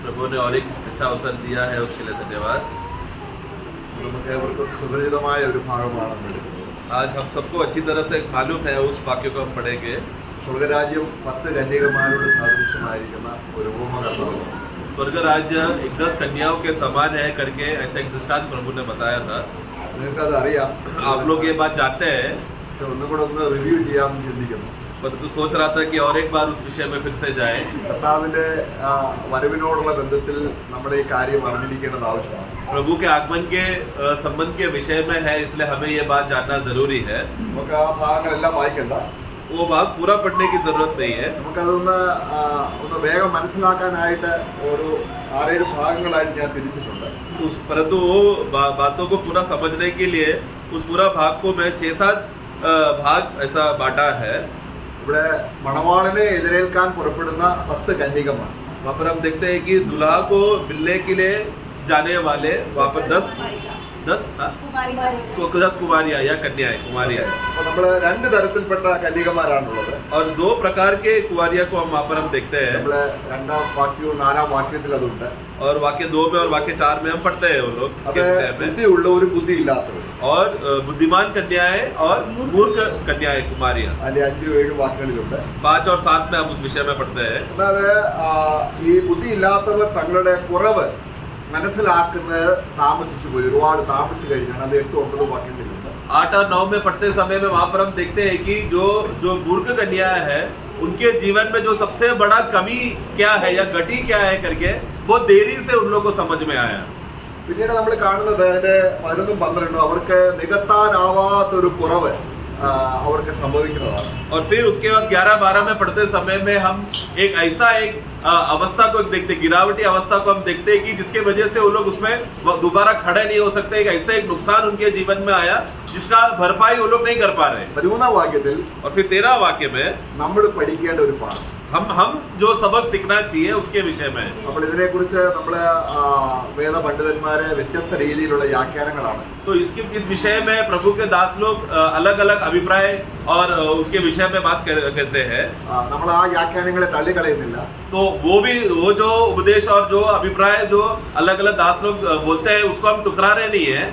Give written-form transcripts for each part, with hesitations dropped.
प्रभु ने और एक अच्छा अवसर दिया है, उसके लिए धन्यवाद। आज हम सबको अच्छी तरह से मालूम है, उस वाक्य को हम पढ़ेंगे। स्वर्गराज्യം 10 കന്യകമാരോട് സാദൃശ്യമായിരിക്കുന്ന ഒരു ഉപമകർത്താവ്। स्वर्ग राज्य 10 कन्याओं के समान है करके ऐसा एक दृष्टांत प्रभु ने बताया था। നിങ്ങൾക്കത് അറിയാം, आप लोग ये बात जानते हैं, ഒന്നും കൂടെ ഒന്ന് റിവ്യൂ ചെയ്യാമെന്ന് ചിന്തിക്കുന്നു। परंतु सोच रहा था कि और एक बार उस विषय में फिर से जाए। കർത്താവിന്റെ വരവിനോടുള്ള ബന്ധത്തിൽ നമ്മുടെ ഈ കാര്യം അറിഞ്ഞിരിക്കേണ്ടത് ആവശ്യമാണ്। प्रभु के आगमन के संबंध के विषय में है, इसलिए हमें ये बात जानना जरूरी है। നമുക്ക് ആ ഭാഗങ്ങളെല്ലാം വായിക്കണ്ട, वो भाग पूरा पढ़ने की जरूरत नहीं है। നമുക്കതൊന്ന് വേഗം മനസ്സിലാക്കാനായിട്ട് ഒരു 6-7 ഭാഗങ്ങളായിട്ട് ഞാൻ തിരിച്ചിട്ടുണ്ട്। परंतु वो बातों को पूरा समझने के लिए उस पूरा भाग को मैं 6-7 भाग ऐसा बांटा है। ഇവിടെ മണവാളനെ എതിരേൽക്കാൻ പുറപ്പെടുന്ന 10 കന്യകമാർ। वहाँ पर हम देखते हैं कि दुल्हा को मिलने के लिए जाने वाले वहाँ पर 10 कुमारियाँ या कन्याएं, कुमारियाँ। അപ്പോൾ നമ്മൾ 2 തരത്തിൽപ്പെട്ട കന്യകമാരാണുള്ളത്। और 2 प्रकार के कुमारियाँ को हम वहाँ पर हम देखते हैं। നമ്മൾ 2ാം വാക്യവും 4ാം വാക്യത്തിൽ അതുണ്ട്। और वाक्य 2 में और वाक्य 4 में हम पढ़ते हैं वो लोग इसके विषय में। ബുദ്ധിയുള്ളവരും ബുദ്ധിയില്ലാത്തവരും, और बुद्धिमान कन्याएं और मूर्ख कन्याएं, कुमारियां। അതിന്റെ 5-7 വാക്യങ്ങളിലുണ്ട്। 5 और 7 में हम उस विषय में पढ़ते हैं। എന്നാൽ ഈ ബുദ്ധിയില്ലാത്തവർ തങ്ങളുടെ കുറവ് മനസ്സിലാക്കുന്നത് താമസിച്ചു പോയി, ഒരുപാട് താമസിച്ചു കഴിഞ്ഞാണ്। അത് 8-9 വാക്യത്തിലുണ്ട്। 8 और 9 में पढ़ते समय में वहां पर हम देखते हैं कि जो मूर्ख कन्याएं हैं, उनके जीवन में जो सबसे बड़ा कमी क्या है या गति क्या है करके बहुत देरी से उन लोगों को समझ में आया। പിന്നീട് നമ്മൾ കാണുന്നത് അതിന്റെ 11-12 അവർക്ക് നികത്താനാവാത്തൊരു കുറവ് അവർക്ക് സംഭവിക്കുന്നതാണ്। और फिर उसके बाद 11-12 में पढ़ते समय में हम एक ऐसा एक अवस्था को देखते, गिरावटी अवस्था को हम देखते हैं कि जिसके वजह से वो लोग उसमें दोबारा खड़े नहीं हो सकते। एक ऐसा एक नुकसान उनके जीवन में आया जिसका भरपाई वो लोग नहीं कर पा रहे। 13ാം വാക്യത്തിൽ और फिर 13 वाक्य में നമ്മൾ പഠിക്കേണ്ട ഒരു പാഠം, हम जो सबक सीखना चाहिए उसके विषय में। അപ്പോൾ ഇതിനെക്കുറിച്ച് നമ്മളെ വേദ പണ്ഡിതന്മാരെ വ്യത്യസ്ത രീതിയിലുള്ള വ്യാഖ്യാനങ്ങളാണ്। तो इस विषय में प्रभु के दास लोग अलग अलग अभिप्राय और उसके विषय में बात करते हैं। നമ്മൾ ആ വ്യാഖ്യാനങ്ങളെ തള്ളിക്കളയുന്നില്ല। तो वो जो उपदेश और जो अभिप्राय जो अलग अलग दास लोग बोलते हैं उसको हम टुकरा रहे नहीं है।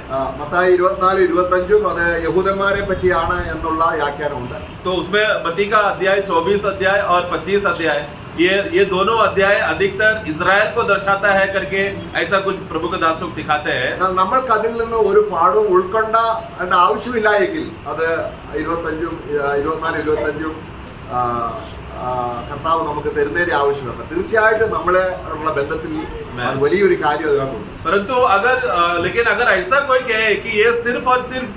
മത്തായി 24-25 അത് യഹൂദന്മാരെ പറ്റിയാണ് എന്നുള്ള വ്യാഖ്യാനമുണ്ട്। तो उसमें मत्ती का अध्याय 24 अध्याय और 25 अध्याय, ये दोनों अध्याय अधिकतर इजराइल को दर्शाता है करके ऐसा कुछ प्रभु के दास लोग सिखाते हैं। നമ്മൾക്ക് അതിൽ നിന്ന് ഒരു പാഠവും ഉൾക്കൊണ്ട ആവശ്യമില്ല എങ്കിൽ അത് 24-25 കർത്താവ് നമുക്ക് തരുന്നതിന്റെ ആവശ്യമുണ്ട്। തീർച്ചയായിട്ടും നമ്മളെ ഉള്ള ബന്ധത്തിൽ വലിയൊരു കാര്യം അതിനകത്തുണ്ട്। परंतु लेकिन अगर ऐसा कोई कहे कि ये सिर्फ और सिर्फ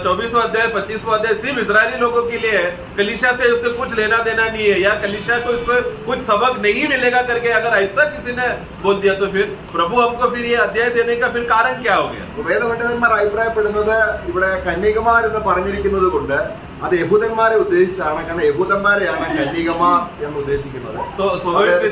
24वां अध्याय 25वां अध्याय सिर्फ इजरायली लोगों के लिए है, कलीसिया से उससे कुछ लेना देना नहीं है, या कलीसिया को इसमें कुछ सबक नहीं मिलेगा करके अगर ऐसा किसी ने बोल दिया, तो फिर प्रभु हमको फिर ये अध्याय देने का फिर कारण क्या हो गया? വേദപണ്ഡിതന്മാർ അഭിപ്രായപ്പെടുന്നത് ഇവിടെ കന്യകമാർ എന്ന് പറഞ്ഞിരിക്കുന്നത് കൊണ്ട് അത് യഹൂദന്മാരെ ഉദ്ദേശിച്ചാണ്, കാരണം യഹൂദന്മാരെയാണ് കന്യകമാർ എന്ന് ഉദ്ദേശിക്കുന്നത്.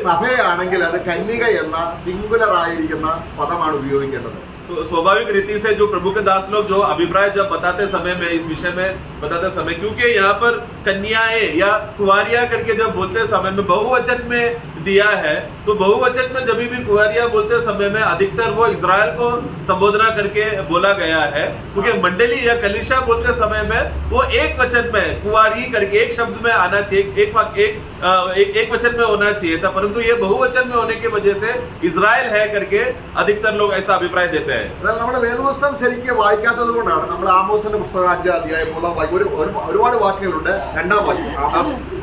സഭയാണെങ്കിൽ അത് കന്യക എന്ന സിംഗുലർ ആയിരിക്കുന്ന പദമാണ് ഉപയോഗിക്കേണ്ടത്. तो स्वाभाविक रीति से जो प्रभु के दास लोग जो अभिप्राय जब बताते समय में इस विषय में बताते समय, क्योंकि यहाँ पर कन्याएं या कुंवारियां करके जब बोलते समय में बहुवचन में दिया है, तो बहुवचन में जब भी कुंवारियां बोलते समय में अधिकतर वो इजराइल को संबोधना करके बोला गया है, क्योंकि मंडली या कलीसिया बोलते समय में वो एक वचन में कुंवारी करके एक शब्द में आना चाहिए, एक वचन में होना चाहिए था, परंतु ये बहुवचन में होने की वजह से इजराइल है करके अधिकतर लोग ऐसा अभिप्राय देते हैं। നമ്മുടെ വേദപുസ്തകം ശരിക്കും വായിക്കാത്തത് കൊണ്ടാണ് നമ്മൾ ആമോസിന്റെ പുസ്തകം 5ാം അധ്യായം 3ാം വാക്യം ഒരുപാട് വാക്യങ്ങളുണ്ട്। 2ാം വാക്യം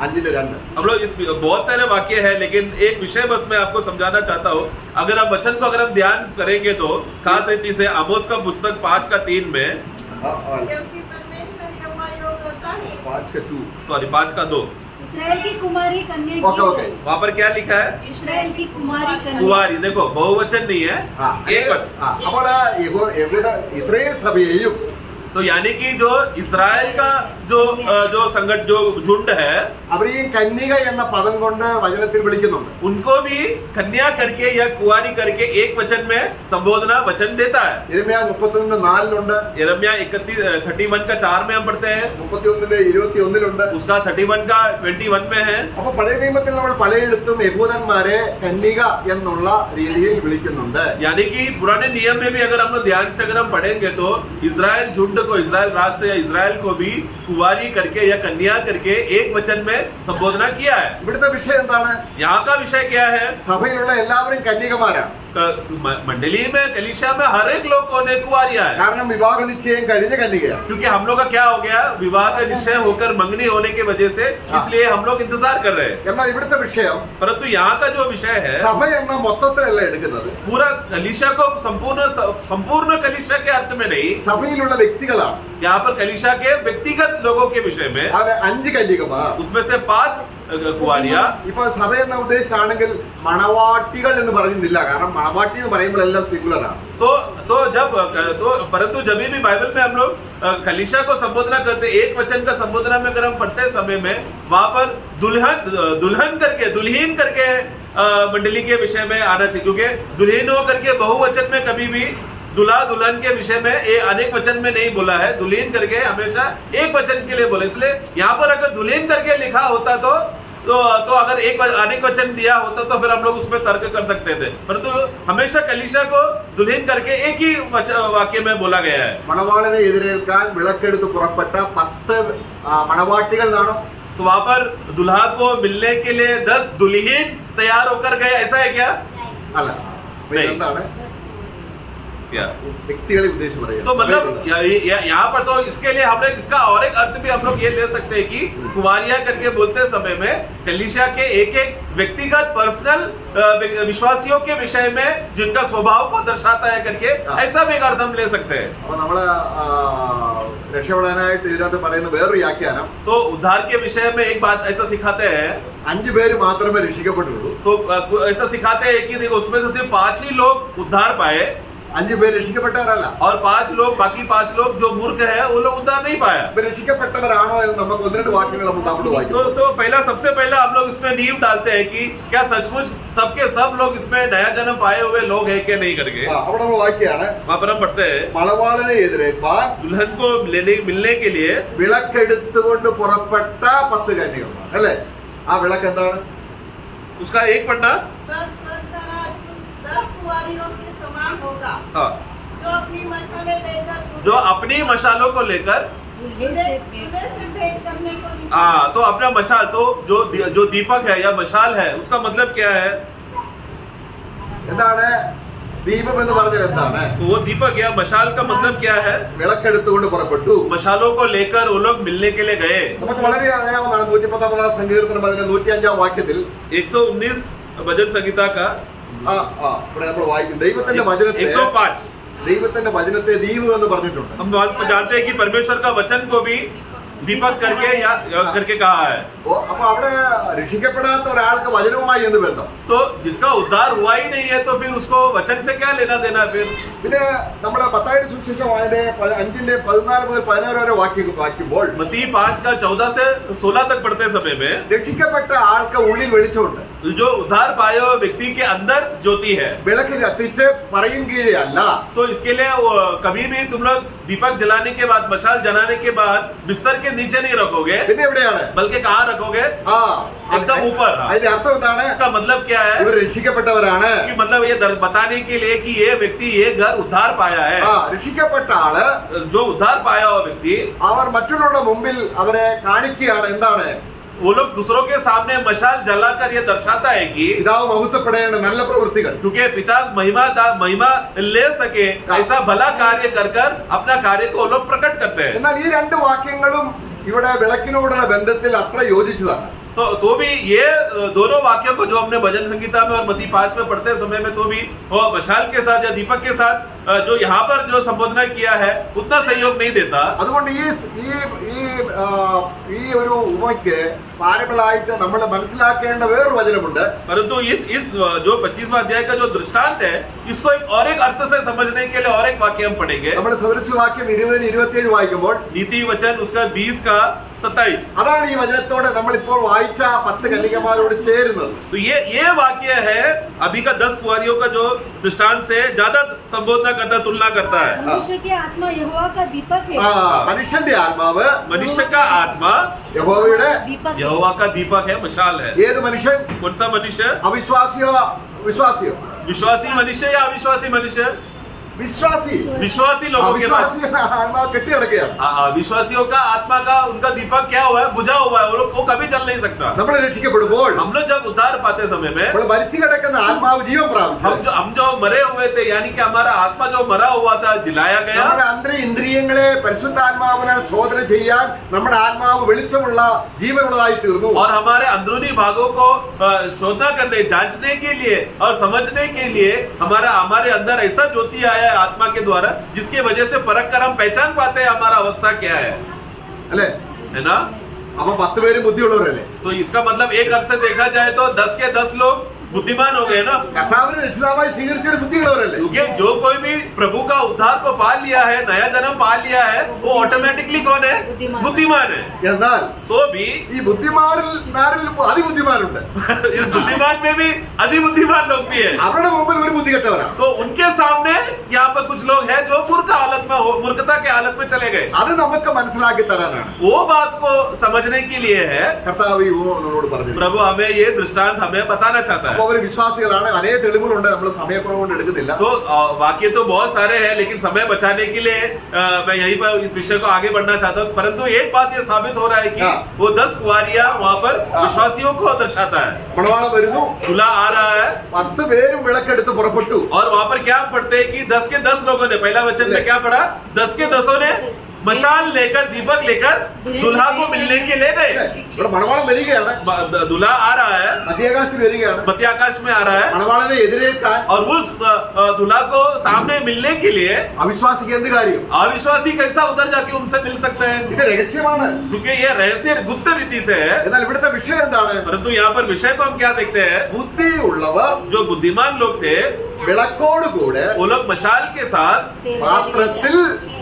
5:2 हम लोग इस बहुत सारे वाक्य है, लेकिन एक विषय बस मैं आपको समझाना चाहता हूँ। अगर आप वचन को अगर हम ध्यान करेंगे तो खास रीति से आमोस का पुस्तक 5:3 में 5:2 इस्राएल की कुमारी कन्या ओके वहाँ पर क्या लिखा है? इस्राएल की कुमारी कन्या। कुंवारी, देखो बहुवचन नहीं है, एक वचन। അപ്പോൾ ഇസ്രായേൽ സഭയെയും तो यानी कि जो इस्राएल का जो संगठन जो झुंड है അവർ ഈ കന്യക എന്ന പദം കൊണ്ട് വചനത്തിൽ വിളിക്കുന്നുണ്ട്. उनको भी कन्या करके या कुंवारी करके एक वचन में संबोधना वचन देता है. യിരെമ്യാ 31:4 यिर्मयाह 31 का 4 में हम पढ़ते हैं, 31:21 उसका 31 का 21 में है. അപ്പൊ പഴയ നിയമത്തിൽ നമ്മൾ പലയിടത്തും യഹൂദന്മാരെ കന്യക എന്നുള്ള രീതിയിൽ വിളിക്കുന്നുണ്ട്. यानी कि पुराने नियम में भी अगर हम लोग ध्यान से अगर हम पढ़ेंगे तो इजराइल झुंड को, इजराइल राष्ट्र या इजराइल को भी कुंवारी करके या कन्या करके एक वचन में संबोधना किया है. ഇവിടുത്തെ വിഷയം എന്താണ്? यहाँ का विषय क्या है? സഭയിലുള്ള എല്ലാവരും കന്യകമാരാണ്. मंडली में, कलीसिया में हर एक लोग कौन है? कुंवारियां है. കാരണം വിവാഹ നിശ്ചയം കഴിഞ്ഞ കന്യകയാണ്. क्योंकि हम लोग का क्या हो गया, विवाह का निश्चय होकर मंगनी होने की वजह से, इसलिए हम लोग इंतजार कर रहे हैं. എന്നാൽ ഇവിടുത്തെ വിഷയം परंतु यहाँ का जो विषय है, സഭ എന്ന മൊത്തത്തിലല്ല എടുക്കുന്നത്. पूरा कलीसिया को संपूर्ण कलीसिया के अर्थ में नहीं, സഭയിലുള്ള വ്യക്തികളാണ്. यहाँ पर कलीसिया के व्यक्तिगत लोगों के विषय में, അത് 5 കന്യകമാർ. उसमें से 5 कुंवारियां. ഇപ്പൊ സഭ എന്ന ഉദ്ദേശമാണെങ്കിൽ മണവാട്ടികൾ എന്ന് പറയുന്നില്ല. കാരണം മണവാട്ടി എന്ന് പറയുമ്പോൾ എല്ലാം സിംഗുലർ ആണ്. परंतु जब भी बाइबल में हम लोग कलीसिया को संबोधना करते, एक वचन का संबोधना में अगर हम पढ़ते समय में, वहां पर दुल्हन करके मंडली के विषय में आना चाहिए. क्योंकि दुल्हनों करके बहुवचन में कभी भी दुल्हा दुल्हन के विषय में अनेक वचन में नहीं बोला है. दुल्हन करके हमेशा एक वचन के लिए बोला. इसलिए यहाँ पर अगर दुल्हन करके लिखा होता तो अगर एक अनेक वचन दिया होता तो फिर हम लोग उसमें तर्क कर सकते थे. परंतु हमेशा कलीसिया को दुल्हन करके एक ही वाक्य में बोला गया है. മണവാളനെ എതിരേൽക്കാൻ വിളക്കെടുത്ത് പുറപ്പെട്ട 10 മണവാട്ടികൾ എന്നാണോ? तो वहां पर दुल्हा को मिलने के लिए 10 दुल्हन तैयार होकर गए, ऐसा है क्या? അല്ല. എന്താണ് क्या വ്യക്തികളെ ഉദ്ദേശിച്ച് പറയുന്നത്? तो मतलब यहाँ पर तो इसके लिए हम लोग इसका और एक अर्थ भी हम लोग ये ले सकते हैं कि कुंवारियां करके बोलते समय में कलीसिया के एक व्यक्तिगत पर्सनल विश्वासियों के विषय में जिनका स्वभाव को दर्शाता है करके ऐसा भी एक अर्थ हम ले सकते हैं. അപ്പൊ നമ്മള് രക്ഷപ്പെടാനായിട്ട് ഇതിനകത്ത് പറയുന്ന വേറൊരു വ്യാഖ്യാനം, तो उद्धार के विषय में एक बात ऐसा सिखाते हैं, 5 പേര് മാത്രമേ രക്ഷിക്കപ്പെട്ടുള്ളൂ. तो ऐसा सिखाते हैं कि देखो उसमें से सिर्फ 5 ही लोग उद्धार पाए 5 പേര് രക്ഷിക്കപ്പെട്ടവരല്ല. और 5 लोग, बाकी 5 लोग जो मूर्ख है वो लोग उद्धार नहीं पाया. ഇവർ രക്ഷിക്കപ്പെട്ടവരാണോ എന്ന് നമുക്ക് 1-2 വാക്യങ്ങൾ നമ്മൾ തമ്മിൽ വായിക്കും. तो सबसे पहला हम लोग इसमें नींव डालते हैं कि क्या सचमुच सबके सब लोग इसमें नया जन्म पाए हुए लोग हैं क्या नहीं करके. അവിടെ നമ്മൾ വാക്യാണ്, वहाँ पर हम पढ़ते हैं, മണവാളനെ എതിരേൽപ്പാൻ दुल्हन को मिलने के लिए വിളക്കെടുത്തുകൊണ്ട് പുറപ്പെട്ട 10 കന്യകമാർ. അല്ലേ? ആ വിളക്ക് എന്താണ്? उसका एक पढ़ना, 10 कुंवारियों के समान होगा, हाँ, जो अपनी मशालों को लेकर दूल्हे से भेंट करने को निकले. हाँ, तो अपना मशाल, तो जो दीपक है या मशाल है उसका मतलब क्या है? എന്താണ് ദീപം എന്ന് പറഞ്ഞാൽ എന്താണ്? तो वो दीपक या मशाल का मतलब क्या है? വിളക്കെടുത്തുകൊണ്ട് പുറപ്പെട്ടു. मशालों को लेकर वो लोग मिलने के लिए गए. നമുക്ക് വളരെ അറിയാവുന്നതാണ് 119 സങ്കീർത്തനം 105 വാക്യത്തിൽ 119 भजन संहिता का ഇവിടെ നമ്മൾ വായിക്കും, ദൈവത്തിന്റെ വചനത്തെ 105 ദൈവത്തിന്റെ വചനത്തെ ദീപം എന്ന് പറഞ്ഞിട്ടുണ്ട്. हम जानते हैं कि परमेश्वर का वचन को भी दीपक करके या करके कहा है. അപ്പൊ അവിടെ രക്ഷിക്കപ്പെടാത്ത ഒരാൾക്ക് വചനവുമായി എന്ത് ബന്ധം? तो जिसका उद्धार हुआ ही नहीं है तो फिर उसको वचन से क्या लेना देना फिर? പിന്നെ നമ്മുടെ മത്തായിയുടെ സുവിശേഷം അതിന്റെ 5:14 മുതൽ 16 വരെ വായിക്കുമ്പോൾ मत्ती 5 का 14 से 16 तक पढ़ते समय में രക്ഷിക്കപ്പെട്ട ആൾക്ക് ഉള്ളിൽ വെളിച്ചമുണ്ട്. जो उद्धार पाए हुए व्यक्ति के अंदर ज्योति है. വിളക്ക് കത്തിച്ച് പറയും കീഴേ അല്ല, तो इसके लिए कभी भी तुम लोग दीपक जलाने के बाद, मशाल जलाने के बाद बिस्तर के नीचे नहीं रखोगे, പിന്നെ എവിടെയാണ്? बल्कि कहाँ रखोगे? एकदम ऊपर. അതിന്റെ അർത്ഥം എന്താണ്? इसका मतलब क्या है? ഇവർ രക്ഷിക്കപ്പെട്ടവരാണ്. कि मतलब ये बताने के लिए कि ये व्यक्ति ये घर उद्धार पाया है. രക്ഷിക്കപ്പെട്ട ആള്, जो उद्धार पाया हुआ व्यक्ति, അവർ മറ്റുള്ളവരുടെ മുമ്പിൽ അവരെ കാണിക്കുകയാണ്. എന്താണ്? वो लोग दूसरों के सामने मशाल जलाकर ये दर्शाता है कि പിതാവ് മഹത്വപ്പെടേണ്ട നല്ല പ്രവൃത്തികൾ, क्योंकि पिता महिमा ले सके ऐसा भला कार्य कर अपना कार्य को वो लोग प्रकट करते हैं. എന്നാൽ ഈ 2 വാക്യങ്ങളും ഇവിടെ വിളക്കിനോടുള്ള ബന്ധത്തിൽ അത്ര യോജിച്ചതാണ്. तो भी ये दोनों वाक्यों को जो हमने भजन संगीता में और मत्ती 5 में पढ़ते समय में, तो भी वो मशाल के साथ या दीपक के साथ जो यहाँ पर जो संबोधना किया है उतना सहयोग नहीं देता। അതുകൊണ്ട് ഈ ഒരു ഉപമയ്ക്ക് പാരബിളായിട്ട് നമ്മൾ മനസ്സിലാക്കേണ്ട വേറൊരു വചനമുണ്ട്. परंतु इस जो 25वां अध्याय का जो दृष्टांत है, इसको और एक अर्थ से समझने के लिए और एक वाक्य हम पढ़ेंगे। നമ്മൾ സദൃശവാക്യം 20-27 വായിക്കുമ്പോൾ नीति वचन उसका 20 का 27, അതാണ് ഈ വചനത്തോടെ നമ്മൾ ഇപ്പോൾ വായിച്ച 10 കന്യകമാരോട് ചേരുന്നത്. तो ये वाक्य है अभी का 10 कुंवारियों का जो दृष्टांत से ज्यादा संबोधना करता, तुलना करता है। मनुष्य की आत्मा यहोवा का दीपक है। മനുഷ്യന്റെ ആത്മാവ് मनुष्य का आत्मा യഹോവയുടെ दीपक है। यहोवा का दीपक है, मशाल है। ഏത് മനുഷ്യൻ? कौन सा मनुष्य? അവിശ്വാസിയോ വിശ്വാസിയോ? विश्वासी मनुष्य या अविश्वासी मनुष्य? വിശ്വാസി. विश्वासी लोगों के पास അവിശ്വാസിയുടെ ആത്മാവ് കെട്ടിടക്കുകയാണ്. विश्वासियों का आत्मा का उनका दीपक क्या हुआ है? बुझा हुआ है, वो कभी जल नहीं सकता। നമ്മൾ രക്ഷിക്കപ്പെടുമ്പോൾ हम लोग जब उद्धार पाते समय में നമ്മൾ മരിച്ചു കിടക്കുന്ന ആത്മാവ് ജീവൻ പ്രാപിച്ചു. हम जो मरे हुए थे, यानी कि हमारा आत्मा जो मरा हुआ था जिलाया गया। നമ്മുടെ അന്തര ഇന്ദ്രിയങ്ങളെ പരിശുദ്ധാത്മാവിനാൽ ശോധന ചെയ്യാൻ നമ്മുടെ ആത്മാവ് വെളിച്ചമുള്ള ജീവനുള്ളതായി തീർന്നു. और हमारे अंदरूनी भागों को शोधना करने, जांचने के लिए और समझने के लिए हमारे अंदर ऐसा ज्योति आया है आत्मा के द्वारा, जिसकी वजह से परख कर हम पहचान पाते हैं हमारा अवस्था क्या है അല്ലേ? ना? അപ്പൊ 10 പേര് ബുദ്ധിയുള്ളവരല്ലേ? तो इसका मतलब एक अर्थ से देखा जाए तो 10 के 10 लोग बुद्धिमान हो गए ना, കർത്താവിനെ രക്ഷിതാവായി സ്വീകരിച്ചൊരു ബുദ്ധിയുള്ളവരല്ലേ? क्योंकि जो कोई भी प्रभु का उद्धार को पा लिया है, नया जन्म पा लिया है, वो ऑटोमेटिकली कौन है? बुद्धिमान है। എന്നാൽ तो भी ഈ ബുദ്ധിമാരിൽ അതിബുദ്ധിമാരുണ്ട്. इस बुद्धिमान में भी अधिबुद्धिमान लोग भी है। അവരുടെ മുമ്പിൽ ഒരു ബുദ്ധി കെട്ടവരാണ്. तो उनके सामने यहाँ पर कुछ लोग हैं जो मूर्खता के हालत में चले गए। അത് നമുക്ക് മനസ്സിലാക്കി തരാനാണ് वो बात को समझने के लिए है കർത്താവ് ഈ ഉപമ നമ്മളോട് പറഞ്ഞത്. प्रभु हमें ये दृष्टांत हमें बताना चाहता അപ്പൊ है। അവര് വിശ്വാസികളാണ്. അനേക തെളിവുകളുണ്ട്. നമ്മൾ സമയക്കുറവ് കൊണ്ട് എടുക്കുന്നില്ല. तो वाक्य तो बहुत सारे हैं, लेकिन समय बचाने के लिए मैं यहीं पर इस विषय को आगे बढ़ना चाहता हूँ। परंतु एक बात ये साबित हो रहा है कि वो 10 कुंवारियां वहाँ पर विश्वासियों को दर्शाता है। മണവാളൻ വരുന്നു. दूल्हा आ रहा है 10 പേരും വിളക്കെടുത്ത് പുറപ്പെട്ടു. और वहाँ पर क्या पढ़ते हैं कि 10 के 10 लोगों ने, पहला वचन में क्या पढ़ा? 10 के 10 ने मशाल लेकर, दीपक लेकर दूल्हा को मिलने के लिए गए। ഇവിടെ മണവാളൻ വരികയാണ്. दूल्हा आ रहा है, മധ്യാകാശത്തിൽ വരികയാണ്. मध्य आकाश में आ रहा है, മണവാളനെ എതിരേൽക്കാൻ और उस दूल्हा को सामने मिलने के लिए അവിശ്വാസിക്ക് എന്ത് കാര്യം? अविश्वासी कैसा उधर जाके उनसे मिल सकते हैं? ഇത് രഹസ്യമാണ്. क्योंकि ये रहस्य गुप्त रीति से है। എന്നാൽ ഇവിടുത്തെ വിഷയം എന്താണ്? परंतु यहाँ पर विषय को हम क्या देखते हैं? ബുദ്ധിയുള്ളവർ जो बुद्धिमान लोग थे, വിളക്കോട് കൂടെ वो लोग मशाल के साथ, പാത്രത്തിൽ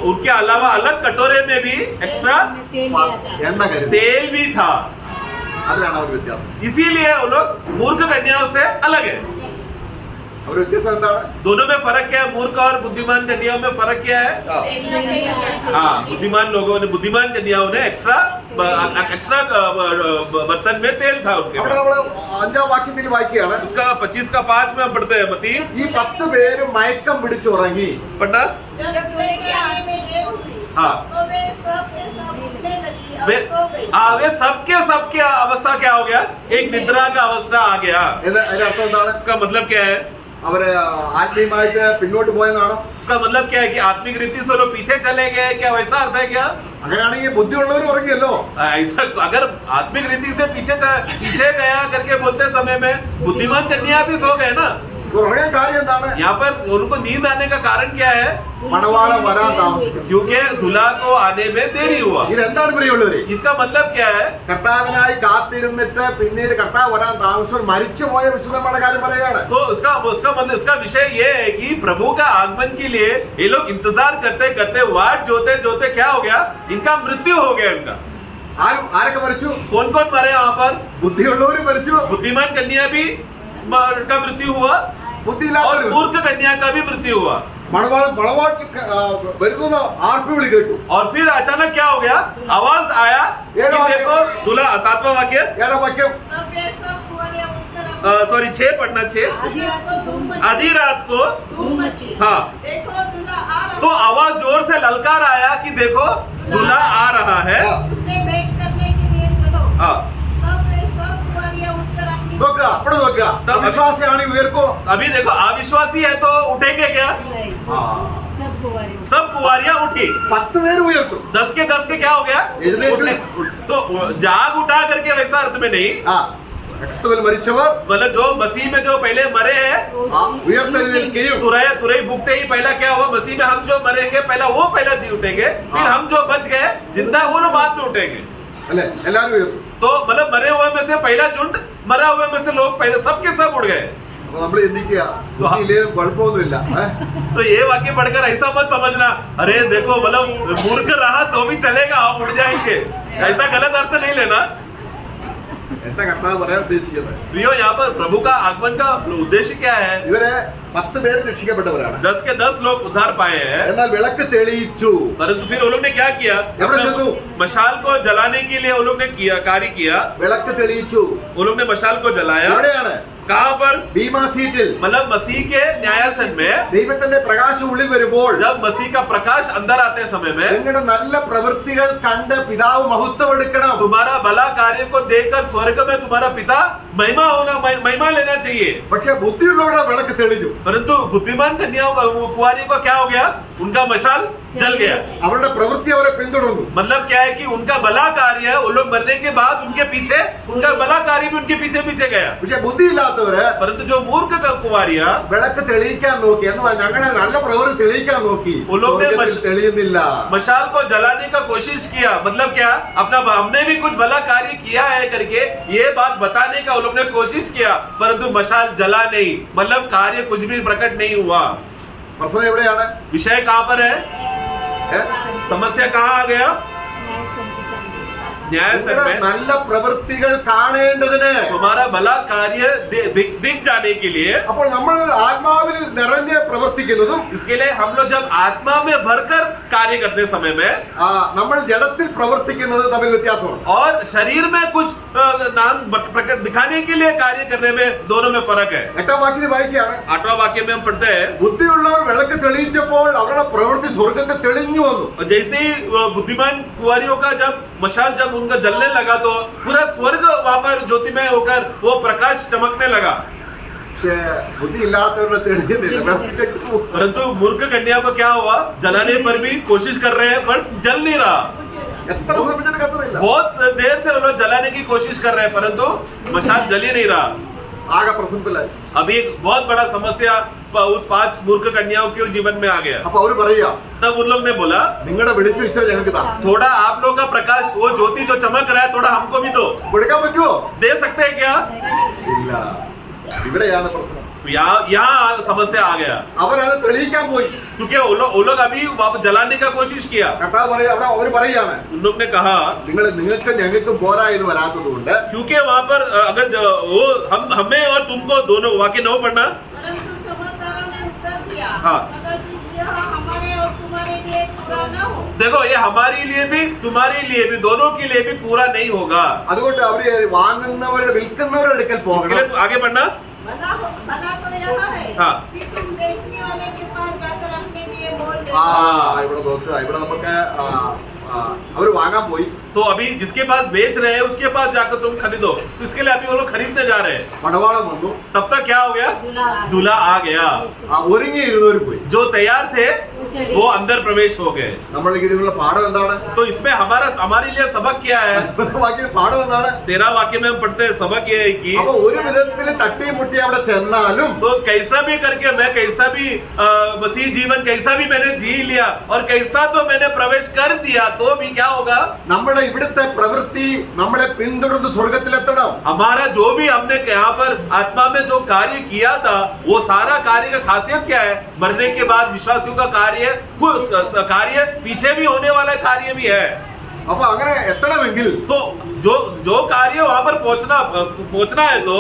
उनके अलावा अलग कटोरे में भी एक्स्ट्रा तेल लिया था। എണ്ണ കരുതി. तेल भी था। അതിലാണ് അവർ വ്യത്യാസം. इसीलिए वो लोग मूर्ख कन्याओं से अलग है। അവർ വ്യത്യാസം എന്താണ്? दोनों में फर्क क्या है? मूर्ख और बुद्धिमान कन्याओं में फर्क क्या है? हाँ, बुद्धिमान लोगों ने, बुद्धिमान कन्याओं ने एक्स्ट्रा बर्तन में तेल था उनके അവിടെ पास। നമ്മൾ 5-ാം വാക്യത്തിൽ വായിക്കുകയാണ്. उसका 25 का 5 में हम पढ़ते हैं मती। ഈ 10 പേരും മയക്കം പിടിച്ചുറങ്ങി. पढ़ना। जब दूल्हे के आने में देर हुई, हाँ। तो वे सब के सब उठने लगी और वे सो गई। वे सबके अवस्था क्या हो गया? एक निद्रा का अवस्था आ गया। എന്ന് അതിന്റെ അർത്ഥം എന്താണ്? इसका मतलब क्या है? അവര് ആത്മീയമായിട്ട് പിന്നോട്ട് പോയെന്നാണോ? उसका मतलब क्या है कि आत्मिक रीति से लोग पीछे चले गए, क्या वैसा अर्थ है क्या? അങ്ങനെയാണെങ്കിൽ ബുദ്ധിയുള്ളവർ ഉറങ്ങിയല്ലോ. ऐसा अगर आत्मिक रीति से पीछे गया करके बोलते समय में बुद्धिमान कन्या भी सो गए ना। ഉറങ്ങാൻ കാര്യം എന്താണ്? यहाँ पर उनको नींद आने का कारण क्या है? മണവാളൻ വരാൻ താമസിക്കും. क्योंकि दूल्हा को आने में देरी हुआ। ഇതെന്താണ് പ്രിയമുള്ളവരെ? इसका मतलब क्या है? കർത്താവിനായി കാത്തിരുന്നിട്ട് പിന്നീട് കർത്താവ് വരാൻ താമസിച്ചപ്പോൾ മരിച്ചുപോയ വിശുദ്ധന്മാരുടെ കാര്യം പറയുകയാണ്. तो उसका मतलब इसका विषय ये है कि प्रभु का आगमन के लिए ये लोग इंतजार करते करते वाट जोते क्या हो गया? इनका मृत्यु हो गया इनका। ആരൊക്കെ മരിച്ചു? कौन मरे वहाँ पर? ബുദ്ധിയുള്ളവരും മരിച്ചു. बुद्धिमान कन्या भी का मृत्यु हुआ और ബുദ്ധിയില്ലാത്തവരും. मूर्ख कन्या का भी मृत्यु हुआ। മണവാട്ടി വരുന്ന ആർപ്പുവിളി കേട്ടു. और फिर अचानक क्या हो गया? आवाज आया कि देखो दूल्हा। 7वां वाक्य, 7-ാം വാക്യം. तब वे सब कुंवारियां उठकर अपने सॉरी 6 पढ़ना 6। आधी रात को धूम मची। हाँ, देखो दूल्हा आ रहा तो आवाज जोर से ललकार आया कि देखो दूल्हा आ रहा है। उससे भेंट करने के लिए चलो। हाँ, तब वे सब कुंवारियां उठकर अपनी നോക്കുക, അവിടെ നോക്കുക. വിശ്വാസിയാണെങ്കിൽ ഉയർക്കോ? अभी देखो अविश्वासी है तो उठेंगे क्या? सब कुंवारे सब कुंवारियां उठी। 10 പേര് ഉയർത്തും. 10 के क्या हो गया? എഴുന്നേറ്റ്. तो जाग उठा करके वैसा अर्थ में नहीं, ആ ക്രിസ്തുവിൽ മരിച്ചവർ मतलब जो मसीह में जो पहले मरे हैं ഉയർത്തെഴുന്നേൽക്കുകയും तुरई भुगते ही पहला क्या हुआ, मसीह में हम जो मरेंगे पहला वो पहला जी उठेंगे, फिर हम जो बच गए जिंदा वो लोग बाद में उठेंगे। അല്ലെ എല്ലാവരും ഉയർത്തും. तो मतलब मरे हुए में से पहला झुंड, मरा हुए में से लोग पहले सबके सब उड़ गए। അപ്പൊ നമ്മൾ ചിന്തിക്കുക ബുദ്ധിയില്ലേലും കുഴപ്പമൊന്നുമില്ല. तो ये वाक्य पढ़कर ऐसा मत समझना अरे देखो मतलब मूर्ख रहा तो भी चलेगा, हम उड़ जाएंगे, ऐसा गलत अर्थ नहीं लेना। എന്താ കർത്താവ് പറയാൻ ഉദ്ദേശിച്ചത്? प्रियो, यहाँ पर प्रभु का आगमन का उद्देश्य क्या है? ഇവരെ 10 പേര് രക്ഷിക്കപ്പെട്ടവരാണ്. 10 के 10 लोग उद्धार पाए हैं, എന്നാൽ വിളക്ക് തെളിയിച്ചു. परंतु फिर वो लोग ने क्या किया? എവിടെ ചെന്നു? मशाल को जलाने के लिए वो लोग ने किया कार्य किया, വിളക്ക് തെളിയിച്ചു. वो लोग ने मशाल को जलाया। എവിടെയാണ്? कहाँ पर? ബീമാ സീറ്റിൽ. मतलब मसीह के न्यायासन में ദൈവത്തിന്റെ പ്രകാശം ഉള്ളിൽ വരുമ്പോൾ जब मसीह का प्रकाश अंदर आते समय में നിങ്ങളുടെ നല്ല പ്രവൃത്തികൾ കണ്ട് പിതാവ് മഹത്വം എടുക്കണം. तुम्हारा भला कार्य को देखकर स्वर्ग में तुम्हारा पिता महिमा होना, महिमा लेना चाहिए। പക്ഷെ ബുദ്ധിയുള്ളവരുടെ വിളക്ക് തെളിഞ്ഞു. परंतु बुद्धिमान कन्याओं कुंवारी को क्या हो गया? उनका मशाल जल गया। അവരുടെ പ്രവൃത്തി അവരെ പിന്തുടർന്നു. मतलब क्या है कि उनका भला कार्य वो लोग मरने के बाद उनके पीछे उनका भला कार्य भी उनके पीछे पीछे गया। പക്ഷെ ബുദ്ധിയില്ലാത്തവര് परंतु जो मूर्ख कुंवारियां വിളക്ക് തെളിയിക്കാൻ നോക്കി. എന്ന് പറഞ്ഞാൽ ഞങ്ങളുടെ നല്ല പ്രവൃത്തി തെളിയിക്കാൻ നോക്കി. ഉള്ളോगे സ്വർഗ്ഗത്തിൽ തെളിയുന്നില്ല. मशाल को जलाने का कोशिश किया, मतलब क्या? अपना हमने भी कुछ भला कार्य किया है करके ये बात बताने का वो लोग ने कोशिश किया, परंतु मशाल जला नहीं, मतलब कार्य कुछ भी प्रकट नहीं हुआ। പ്രശ്നം എവിടെയാണ്? विषय कहाँ पर है? समस्या कहाँ आ गया? न्याय सर നിങ്ങളുടെ में നല്ല പ്രവൃത്തികൾ കാണേണ്ടതിന് तुम्हारा भला कार्य दिख जाने के लिए, അപ്പോൾ നമ്മൾ ആത്മാവിൽ നിറഞ്ഞ് പ്രവർത്തിക്കുന്നതും इसके लिए हम लोग जब आत्मा में भरकर कार्य करते समय में നമ്മൾ ജഡത്തിൽ പ്രവർത്തിക്കുന്നത് തമ്മിൽ വ്യത്യാസമുണ്ട്. और शरीर में कुछ नाम प्रकट दिखाने के लिए कार्य करने में दोनों में फर्क है। 8ാം വാക്യത്തിൽ വായിക്കുകയാണ്. 8वां वाक्य में हम पढ़ते हैं, ബുദ്ധിയുള്ളവർ വിളക്ക് തെളിയിച്ചപ്പോൾ അവരുടെ പ്രവൃത്തി സ്വർഗ്ഗത്തിൽ തെളിഞ്ഞു വന്നു. और जैसे ही बुद्धिमान कुंवारियों का जब मशाल जब उनका जलने लगा तो पूरा स्वर्ग वहां पर ज्योतिमय होकर वो प्रकाश चमकने लगा। പക്ഷേ ബുദ്ധി ഇല്ലാത്തവരുടെ തെളിയുന്നില്ല. വിളക്കിലേക്ക് പോകും. परंतु मूर्ख कन्या को क्या हुआ? जलाने पर भी कोशिश कर रहे हैं पर जल नहीं रहा। എത്ര ശ്രമിച്ചിട്ട് കത്തുന്നില്ല. बहुत देर से वो लोग जलाने की कोशिश कर रहे हैं परंतु मशाल जल ही नहीं रहा। ആകെ പ്രശ്നത്തിലായി. अभी एक बहुत बड़ा समस्या उस 5 मूर्ख कन्याओं के जीवन में आ गया। അപ്പൊ അവര് പറയാ तब उन लोग ने बोला, നിങ്ങളുടെ വെളിച്ചം ഇച്ചിരി ഞങ്ങൾക്ക് താ. थोड़ा आप लोग का प्रकाश, वो ज्योति जो चमक रहा है थोड़ा हमको भी दो। കൊടുക്കാൻ പറ്റുമോ? दे सकते हैं क्या? ഇല്ല. ഇവിടെയാണ് പ്രശ്നം. यहाँ समस्या आ गया, അവരത് തെളിയിക്കാൻ പോയി. क्योंकि वो लोग अभी वापस जलाने का कोशिश किया। കർത്താവ് പറയാ അവിടെ അവര് പറയാണ് उन लोग ने कहा നിങ്ങൾക്ക് ഞങ്ങൾക്കും പോരാ എന്ന് വരാത്തത് കൊണ്ട് क्योंकि वहां पर अगर वो हमें और तुमको दोनों वाक्य न पढ़ना। परंतु समझदारों ने उत्तर दिया, हाँ। कदाचित यह हमारे और तुम्हारे लिए पूरा न हो। देखो ये हमारे लिए भी तुम्हारे लिए भी दोनों के लिए भी पूरा नहीं होगा। അതുകൊണ്ട് അവര് വാങ്ങുന്നവരുടെ വിൽക്കുന്നവരുടെ അടുക്കൽ इसके പോകണം. लिए आगे बढ़ना। भला तो यह है हाँ। कि तुम बेचने वाले के पास जाकर अपने लिए मोल ले ആ लो। ഇവിടെ നോക്കുക. ഇവിടെ നമുക്ക് അവര് വാങ്ങാൻ പോയി. तो अभी जिसके पास बेच रहे हैं उसके पास जाकर तुम खरीदो, तो इसके लिए अभी वो लोग खरीदने जा रहे हैं। പടവാളം വന്നു. तब तक क्या हो गया? दूल्हा आ गया। ഒരുങ്ങിയിരുന്നവർ പോയി. जो तैयार थे वो अंदर प्रवेश हो गए। നമ്മൾക്ക് ഇതിനുള്ള പാഠം എന്താണ്? तो इसमें हमारे लिए सबक क्या है? വാക്യ പാഠം എന്താണ്? 13 वाक्य में हम पढ़ते हैं सबक ये है कि അപ്പൊ ഒരു വിധത്തിൽ തട്ടിയും മുട്ടി അവിടെ ചെന്നാലും तो कैसा भी करके मैं कैसा भी मसीह जीवन कैसा भी मैंने जी लिया और कैसा तो मैंने प्रवेश कर दिया तो भी क्या होगा? നമ്മുടെ ഇവിടുത്തെ പ്രവൃത്തി നമ്മളെ പിന്തുടർന്ന് സ്വർഗത്തിലെത്തണം. हमारा जो भी हमने यहाँ पर आत्मा में जो कार्य किया था वो सारा कार्य का खासियत क्या है? मरने के बाद विश्वासियों का कार्य पीछे भी होने वाला कार्य भी है। അപ്പൊ അങ്ങനെ എത്തണമെങ്കിൽ तो जो कार्य वहां पर पहुंचना है तो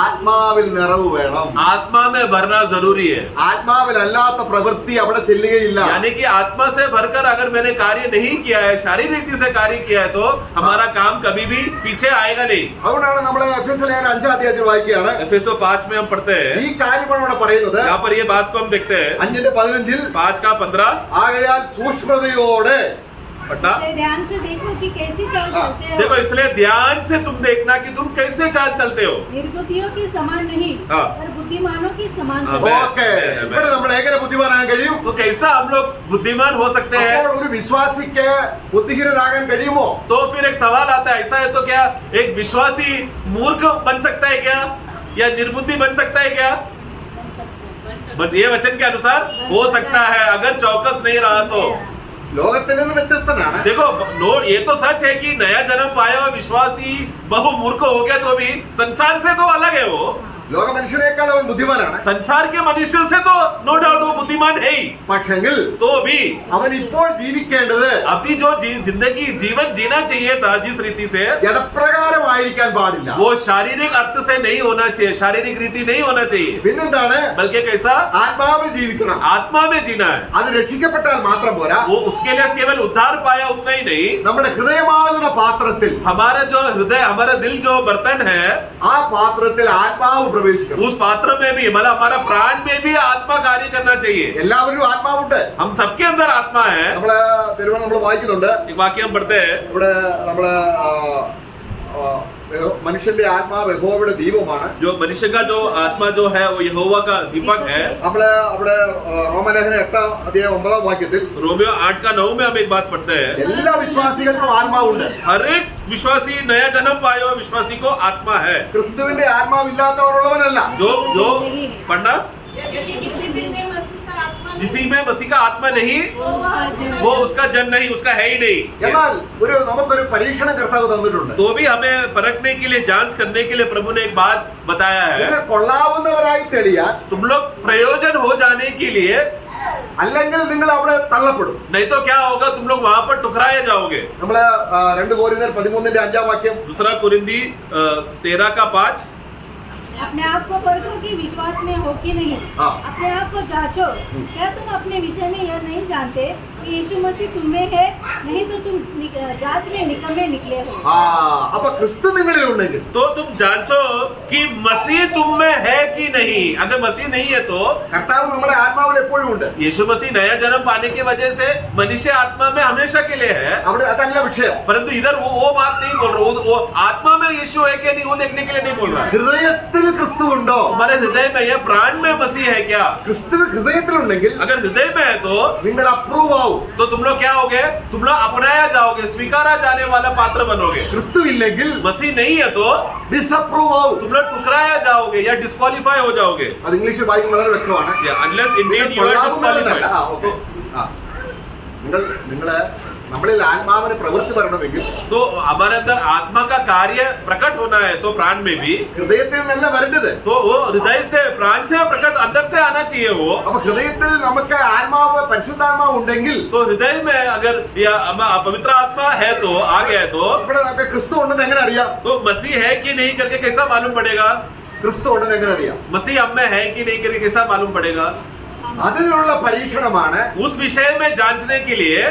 ആത്മാവിൽ നിറവ് വേണം. आत्मा में भरना जरूरी है। ആത്മാവിലല്ലാത്ത പ്രവൃത്തി അവിടെ ചെല്ലുകയില്ല. यानी कि आत्मा से भरकर अगर मैंने कार्य नहीं किया है, शारीरिक रीति से कार्य किया है तो हमारा काम कभी भी पीछे आएगा नहीं। അതുകൊണ്ടാണ് നമ്മൾ എഫെസ്യർ 5-ാം അധ്യായത്തിൽ വായിക്കുകയാണ്. एफेसो 5 में हम पढ़ते हैं, ഈ കാര്യമാണ് ഇവിടെ പറയുന്നത്. यहाँ पर ये बात को हम देखते हैं 5:15 5 का 15। ആകയാൽ സൂക്ഷ്മതയോടെ पढ़ना। इसलिए ध्यान से देखो कि कैसी चाल चलते हो। देखो इसलिए ध्यान से तुम देखना कि तुम कैसे चाल चलते हो। निर्बुद्धियों के समान नहीं, हाँ। पर बुद्धिमानों के समान हाँ, चलो। ഓക്കെ ഇവിടെ നമ്മൾ എങ്ങനെ ബുദ്ധിമാനാകാൻ കഴിയും? तो कैसा हम लोग बुद्धिमान हो सकते हैं? അപ്പോൾ ഒരു വിശ്വാസിക്ക് ബുദ്ധിഹീനനാകാൻ കഴിയുമോ? तो फिर एक सवाल आता है, ऐसा है तो क्या एक विश्वासी मूर्ख बन सकता है क्या, या निर्बुद्धि बन सकता है क्या? ये वचन के अनुसार हो सकता है अगर चौकस नहीं रहा तो। ലോകത്തിൽ നിന്ന് വ്യത്യസ്തനാണ്. देखो नो, ये तो सच है कि नया जन्म पाया हुआ विश्वासी बहु मूर्ख हो गया तो भी संसार से तो अलग है वो। ലോക മനുഷ്യനേക്കാൾ അവൻ ബുദ്ധിമാനാണ്. संसार के मनुष्य से तो नो डाउट वो बुद्धिमान है ही, പക്ഷെങ്കിൽ तो भी അവൻ ഇപ്പോൾ ജീവിക്കേണ്ടത് अभी जो जिंदगी जीवन जीना चाहिए था जिस रीति से, ജഡപ്രകാരമായിരിക്കാൻ പാടില്ല. वो शारीरिक अर्थ से नहीं होना चाहिए, शारीरिक रीति नहीं होना चाहिए, പിന്നെന്താണ്? बल्कि कैसा ആത്മാവിൽ ജീവിക്കണം. आत्मा में जीना है। അത് രക്ഷിക്കപ്പെട്ടാൽ മാത്രം പോരാ, वो उसके लिए केवल उद्धार पाया उतना ही नहीं, നമ്മുടെ ഹൃദയമാകുന്ന പാത്രത്തിൽ हमारा जो हृदय, हमारा दिल जो बर्तन है, ആ പാത്രത്തിൽ ആത്മാവ് പ്രവേശിക്കണം. उस पात्र में भी मतलब हमारा प्राण में भी आत्मा कार्य करना चाहिए। എല്ലാവരും ആത്മാവുണ്ട്. हम सबके अंदर आत्मा है। നമ്മള് തിരുവനന്തപുരം നമ്മൾ വായിക്കുന്നുണ്ട്. एक वाक्य हम पढ़ते हैं, ഇവിടെ നമ്മള് മനുഷ്യന്റെ ആത്മാവ് യഹോവയുടെ ദീപമാണ്. जो मनुष्य का जो आत्मा जो है वो यहोवा का दीपक है। നമ്മള് അവിടെ റോമലേഖനം 8:9 रोमियो 8:9 में हम एक बात पढ़ते हैं, എല്ലാ വിശ്വാസികൾക്കും ആത്മാവുണ്ട്. हर एक विश्वासी, नया जन्म पाए हुए विश्वासी को आत्मा है। ക്രിസ്തുവിന്റെ ആത്മാവില്ലാത്തവരുള്ളവനല്ല. जो पढ़ना, यदि किसी में मसीह का आत्मा जिसी में मसीह का आत्मा नहीं, उसका वो उसका जन नहीं, उसका है ही नहीं। എന്നാൽ നമുക്കൊരു പരീക്ഷണം കർത്താവ് തന്നിട്ടുണ്ട്. तो भी हमें परखने के लिए, जांच करने के लिए प्रभु ने एक बात बताया है, നിങ്ങൾ കൊള്ളാവുന്നവരായി തെളിയാൻ, तुम लोग प्रयोजन हो जाने के लिए, അല്ലെങ്കിൽ നിങ്ങൾ അവിടെ തള്ളപ്പെടും. नहीं तो क्या होगा, तुम लोग वहां पर टुकराए जाओगे। നമ്മള് 2 कोरिन्थियर 13:5 दूसरा कुरिन्थी 13:5, अपने आप को परखो कि विश्वास में हो कि नहीं। हाँ। अपने आप को जांचो, क्या तुम अपने विषय में यह नहीं जानते कि यीशु मसीह तुम में है, नहीं तो तुम जांच में निकम्मे निकले हो। അപ്പൊ ക്രിസ്തു നിങ്ങളിൽ ഉണ്ടെങ്കിൽ, तो तुम जांचो कि मसीह तुम में है कि नहीं। अगर मसीह नहीं है तो കർത്താവ് നമ്മുടെ ആത്മാവിൽ എപ്പോഴും ഉണ്ട്. यीशु मसीह नया जन्म पाने की वजह से मनुष्य आत्मा में हमेशा के लिए है, അവിടെ അതല്ല വിഷയം. परंतु इधर वो बात नहीं बोल रहा, वो आत्मा में यीशु है कि नहीं वो देखने के लिए नहीं बोल रहा है। ഹൃദയത്തിൽ ക്രിസ്തു ഉണ്ടോ? हमारे हृदय में या प्राण में मसीह है क्या? ക്രിസ്തു ഹൃദയത്തിലുണ്ടെങ്കിൽ अगर हृदय में है നിങ്ങൾ അപ്രൂവ് ആവും. तो तुम लोग क्या होगे, तुम लोग अपनाया जाओगे, स्वीकारा जाने वाला पात्र बनोगे। ക്രിസ്തു ഇല്ലെങ്കിൽ मसीह नहीं है तो ഡിസപ്രൂവ് ആവും. तुम लोग टुकराया जाओगे या डिस्क्वालीफाई हो जाओगे। അത് ഇംഗ്ലീഷിൽ വായിക്കും വളരെ വ്യക്തമാണ്. Unless indeed you are disqualified. നിങ്ങള് നമ്മളിൽ ആത്മാവിന് പ്രവൃത്തി വരണമെങ്കിൽ, तो हमारे अंदर आत्मा का कार्य प्रकट होना है तो प्राण में भी, ഹൃദയത്തിൽ നിന്നല്ല വരേണ്ടത്. तो वो हृदय से, प्राण से प्रकट अंदर से आना चाहिए वो। അപ്പൊ ഹൃദയത്തിൽ നമുക്ക് ആത്മാവ്, പരിശുദ്ധാത്മാവ് ഉണ്ടെങ്കിൽ, तो हृदय में अगर या पवित्र आत्मा है तो आ गया है तो ഇവിടെ നമുക്ക് ക്രിസ്തു ഉണ്ടെന്ന് എങ്ങനെ അറിയാം? तो मसीह है कि नहीं करके कैसा मालूम पड़ेगा? ക്രിസ്തു ഉണ്ടെന്ന് എങ്ങനെ അറിയാം? मसीह हम में है कि नहीं करके कैसा मालूम पड़ेगा? അതിനുള്ള പരീക്ഷണമാണ് उस विषय में जांचने के लिए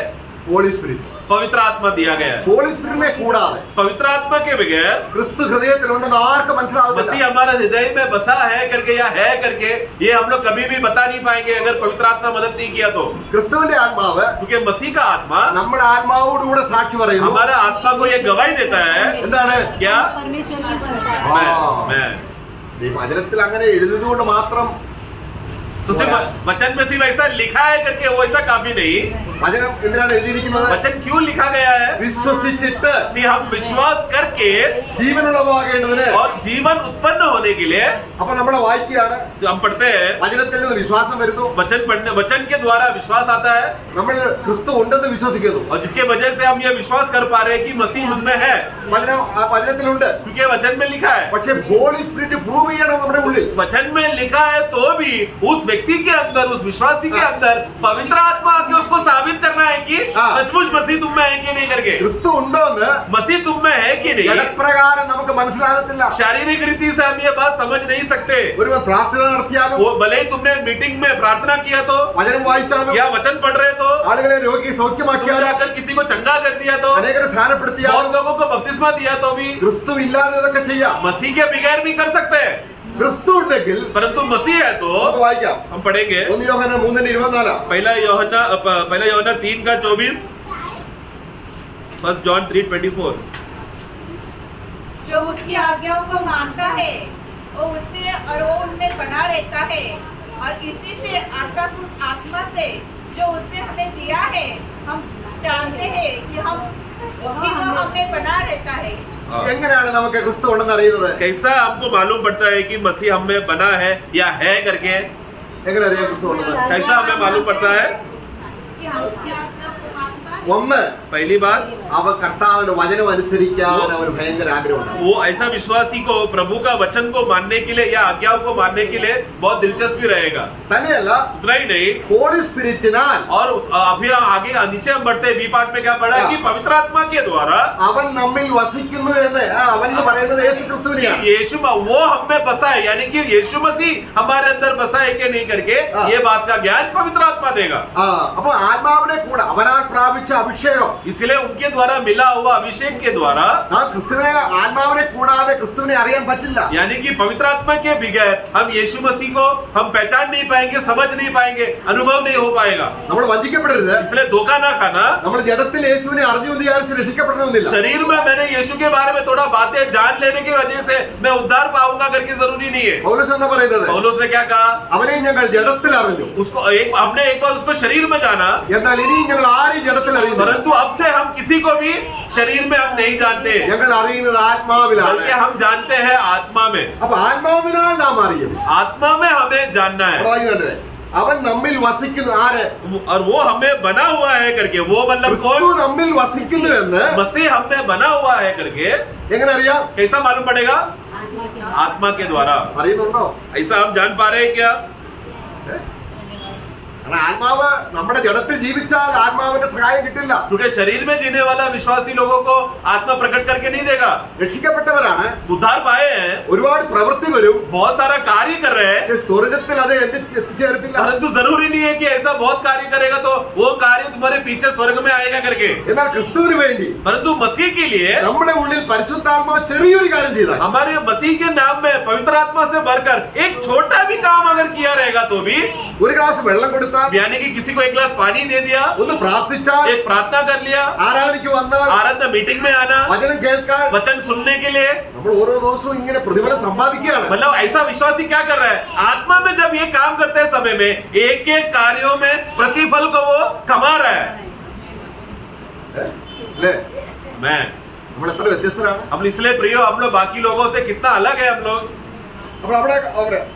ഹോളി സ്പിരിറ്റ്. पवित्र आत्मा दिया गया है। ഹോളി സ്പിരിറ്റിനെ കൂടാതെ पवित्र आत्मा के बगैर ക്രിസ്തു ഹൃദയത്തിലുണ്ടെന്ന് ആർക്കും മനസ്സിലാവില്ല. मसीह हमारा हृदय में बसा है करके या है करके ये हम लोग कभी भी बता नहीं पाएंगे अगर पवित्र आत्मा मदद नहीं किया तो। ക്രിസ്തുവിന്റെ ആത്മാവ് क्योंकि मसीह का आत्मा നമ്മുടെ ആത്മാവോടുകൂടെ സാക്ഷി പറയുന്നു. हमारा आत्मा को ये गवाही देता है। എന്താണ്? क्या? परमेश्वर की संतान। मैं ഈ വചനത്തിൽ അങ്ങനെ എഴുതിയതുകൊണ്ട് മാത്രം तो सिर्फ वचन में सिर्फ ऐसा लिखा है करके वो ऐसा काफी नहीं। വചനം എന്തിനാണ് എഴുതിയിരിക്കുന്നത്? वचन क्यों लिखा गया है? വിശ്വസിച്ചിട്ട് कि हम विश्वास करके ജീവനുള്ളവാകേണ്ടതിന്. और जीवन उत्पन्न होने के लिए അപ്പൊ നമ്മളെ വായിക്കുകയാണ്, जो हम पढ़ते हैं, വചനത്തിൽ നിന്ന് വിശ്വാസം വരുന്നു. वचन पढ़ने, वचन के द्वारा विश्वास आता है നമ്മൾ ക്രിസ്തു ഉണ്ടെന്ന് വിശ്വസിക്കുന്നു. और जिसके वजह से हम ये विश्वास कर पा रहे हैं कि मसीह मुझ में है, വചനം ആ വചനത്തിലുണ്ട്. क्योंकि वचन में लिखा है। പക്ഷെ ഹോളി സ്പിരിറ്റ് പ്രൂവ് ചെയ്യണം നമ്മുടെ ഉള്ളിൽ. वचन में लिखा है तो भी उस व्यक्ति के अंदर, उस विश्वासी के अंदर पवित्र आत्मा आके उसको साबित करना है कि हाँ। सचमुच मसीह तुम में है कि नहीं करके। ക്രിസ്തു ഉണ്ടോ എന്ന് मसीह तुम में है कि नहीं, ജഡപ്രകാരം നമുക്ക് മനസ്സിലാകത്തില്ല. शारीरिक रीति से हम ये बात समझ नहीं सकते। ഒരുവൻ പ്രാർത്ഥന നടത്തിയാലും, वो भले ही तुमने मीटिंग में प्रार्थना किया तो വചനം വായിച്ചാലും, या वचन पढ़ रहे तो, ആളുകളെ രോഗി तुम സൗഖ്യമാക്കിയാലും, जाकर किसी को चंगा कर दिया तो, അനേകരെ बहुत സ്നാനപ്പെടുത്തിയാലും, लोगों को बपतिस्मा दिया तो भी ക്രിസ്തു इല്ലാതെ ഇതൊക്കെ ചെയ്യാം. मसीह के बगैर भी कर सकते हैं। ക്രിസ്തു ഉണ്ടെങ്കിൽ परंतु मसीह है तो നമുക്ക് വായിക്കാം. हम पढ़ेंगे 1 യോഹന്നാൻ 3:24. पहला യോഹന്നാൻ 3:24 1 जॉन 3:24 जो उसकी आज्ञाओं को मानता है वो उसमें और वो उनमें बना रहता है और इसी से अर्थात उस आत्मा से जो उसने हमें दिया है हम जानते हैं कि वो हमें बना रहता है। എങ്ങനെയാണ് നമുക്ക് ക്രിസ്തു ഉണ്ടെന്ന് അറിയുന്നത്? कैसा हमको मालूम पड़ता है कि मसीह हम में बना है या है करके? എങ്ങനെ അറിയാം ക്രിസ്തു ഉണ്ടെന്ന്? कैसा हमें मालूम पड़ता है? कि हम उसकी आज्ञा को मानता है। ഒന്ന്, पहली बात അവൻ കർത്താവിന്റെ വചനം അനുസരിക്കാൻ അവന് ഭയങ്കര ആഗ്രഹമുണ്ട്. वो ऐसा विश्वासी को प्रभु का वचन को मानने के लिए या आज्ञाओं को मानने के लिए बहुत दिलचस्पी रहेगा। തന്നെയല്ല, उतना ही नहीं, ഹോളി സ്പിരിറ്റിനാൽ और फिर आगे नीचे हम बढ़ते बी पार्ट में क्या पढ़ा है कि पवित्र आत्मा के द्वारा അവൻ നമ്മിൽ വസിക്കുന്നു എന്ന് അവൻ പറയുന്നത് യേശു ക്രിസ്തുവിനെയാണ്. यीशु वो हम में बसा है, यानी कि यीशु मसीह हमारे अंदर बसा है कि नहीं करके ये बात का ज्ञान पवित्र आत्मा देगा। അപ്പൊ ആത്മാവിനെ കൂടെ അവനാൽ പ്രാപിച്ച അഭിഷേകം, इसलिए उनके द्वारा मिला हुआ अभिषेक के द्वारा, ക്രിസ്തുവിനെ ആത്മാവിനെ കൂടാതെ ക്രിസ്തുവിനെ അറിയാൻ പറ്റില്ല. यानी कि पवित्र आत्मा के बगैर हम यीशु मसीह को हम पहचान नहीं पाएंगे, समझ नहीं पाएंगे, अनुभव नहीं हो पाएगा। നമ്മൾ വഞ്ചിക്കപ്പെടരുത്. इसलिए धोखा ना खाना। നമ്മൾ ജഡത്തിൽ യേശുവിനെ അറിഞ്ഞു എന്ന് വിചാരിച്ച് രക്ഷിക്കപ്പെടണമെന്നില്ല. शरीर में मैंने यीशु के बारे में थोड़ा बातें जान लेने की वजह से मैं उद्धार पाऊंगा करके जरूरी नहीं है। പൗലോസ് എന്താ പറയുന്നത്? पौलुस ने क्या कहा? അവനെ ഞങ്ങൾ ജഡത്തിൽ അറിഞ്ഞു, उसको हमने एक बार उसको शरीर में जाना, എന്നാൽ ഇനിയും ഞങ്ങൾ ആരെയും ജഡത്തിൽ അറിയുന്നു. परंतु अब से हम किसी को भी शरीर में हम नहीं जानते, ഞങ്ങൾ അറിയുന്നത് ആത്മാവിലാണ്. बल्कि हम जानते हैं आत्मा में। അപ്പൊ ആത്മാവിനാൽ നാം അറിയും. आत्मा में हमें जानना है। അവിടെ വായിക്കുന്നുണ്ട്, അവൻ നമ്മിൽ വസിക്കുന്നു. ആര്? और वो हमें बना हुआ है करके, वो मतलब ക്രിസ്തു നമ്മിൽ വസിക്കുന്നു എന്ന് मसीह हम में बना हुआ है करके എങ്ങനെ അറിയാം? कैसा मालूम पड़ेगा? आत्मा के द्वारा। അറിയുന്നുണ്ടോ? ऐसा हम जान पा रहे हैं क्या? കാരണം ആത്മാവ് നമ്മുടെ ജഡത്തിൽ ജീവിച്ചാൽ ആത്മാവിന്റെ സഹായം കിട്ടില്ല. क्योंकि शरीर में जीने वाला विश्वासी लोगों को आत्मा प्रकट करके नहीं देगा। രക്ഷിക്കപ്പെട്ടവരാണ്, उद्धार पाए हैं, ഒരുപാട് പ്രവൃത്തി വരും, बहुत सारा कार्य कर रहे हैं, പക്ഷേ സ്വർഗത്തിൽ അത് എത്തിച്ചേരത്തില്ല. परंतु जरूरी नहीं है कि ऐसा बहुत कार्य करेगा तो वो कार्य तुम्हारे पीछे स्वर्ग में आएगा करके। എന്നാൽ ക്രിസ്തുവിന് വേണ്ടി परंतु मसीह के लिए നമ്മുടെ ഉള്ളിൽ പരിശുദ്ധാത്മാവ് ചെറിയൊരു കാര്യം ചെയ്താൽ, हमारे मसीह के नाम में पवित्र आत्मा से भरकर एक छोटा भी काम अगर किया रहेगा तो भी, ഒരു ഗ്ലാസ് വെള്ളം കൊടുത്താൽ, यानी कि किसी को एक गिलास पानी दे दिया, ഒന്ന് പ്രാർത്ഥിച്ചാൽ, एक प्रार्थना कर लिया, ആരാധനയ്ക്ക് വന്നാൽ, आराधना मीटिंग में आना, വചനം കേൾക്കാൻ, वचन सुनने के लिए, നമ്മൾ ഓരോ ദിവസവും ഇങ്ങനെ പ്രതിഫലം സമ്പാദിക്കുകയാണ്. मतलब ऐसा विश्वासी क्या कर रहा है? आत्मा में जब ये काम करते हैं समय में एक एक कार्यों में प्रतिफल को वो कमा रहा है। അല്ലേ? मैं നമ്മൾ എത്ര വ്യത്യസ്തരാണ്. हम इसलिए प्रियो, हम लोग बाकी लोगों से कितना अलग है हम लोग। അപ്പോൾ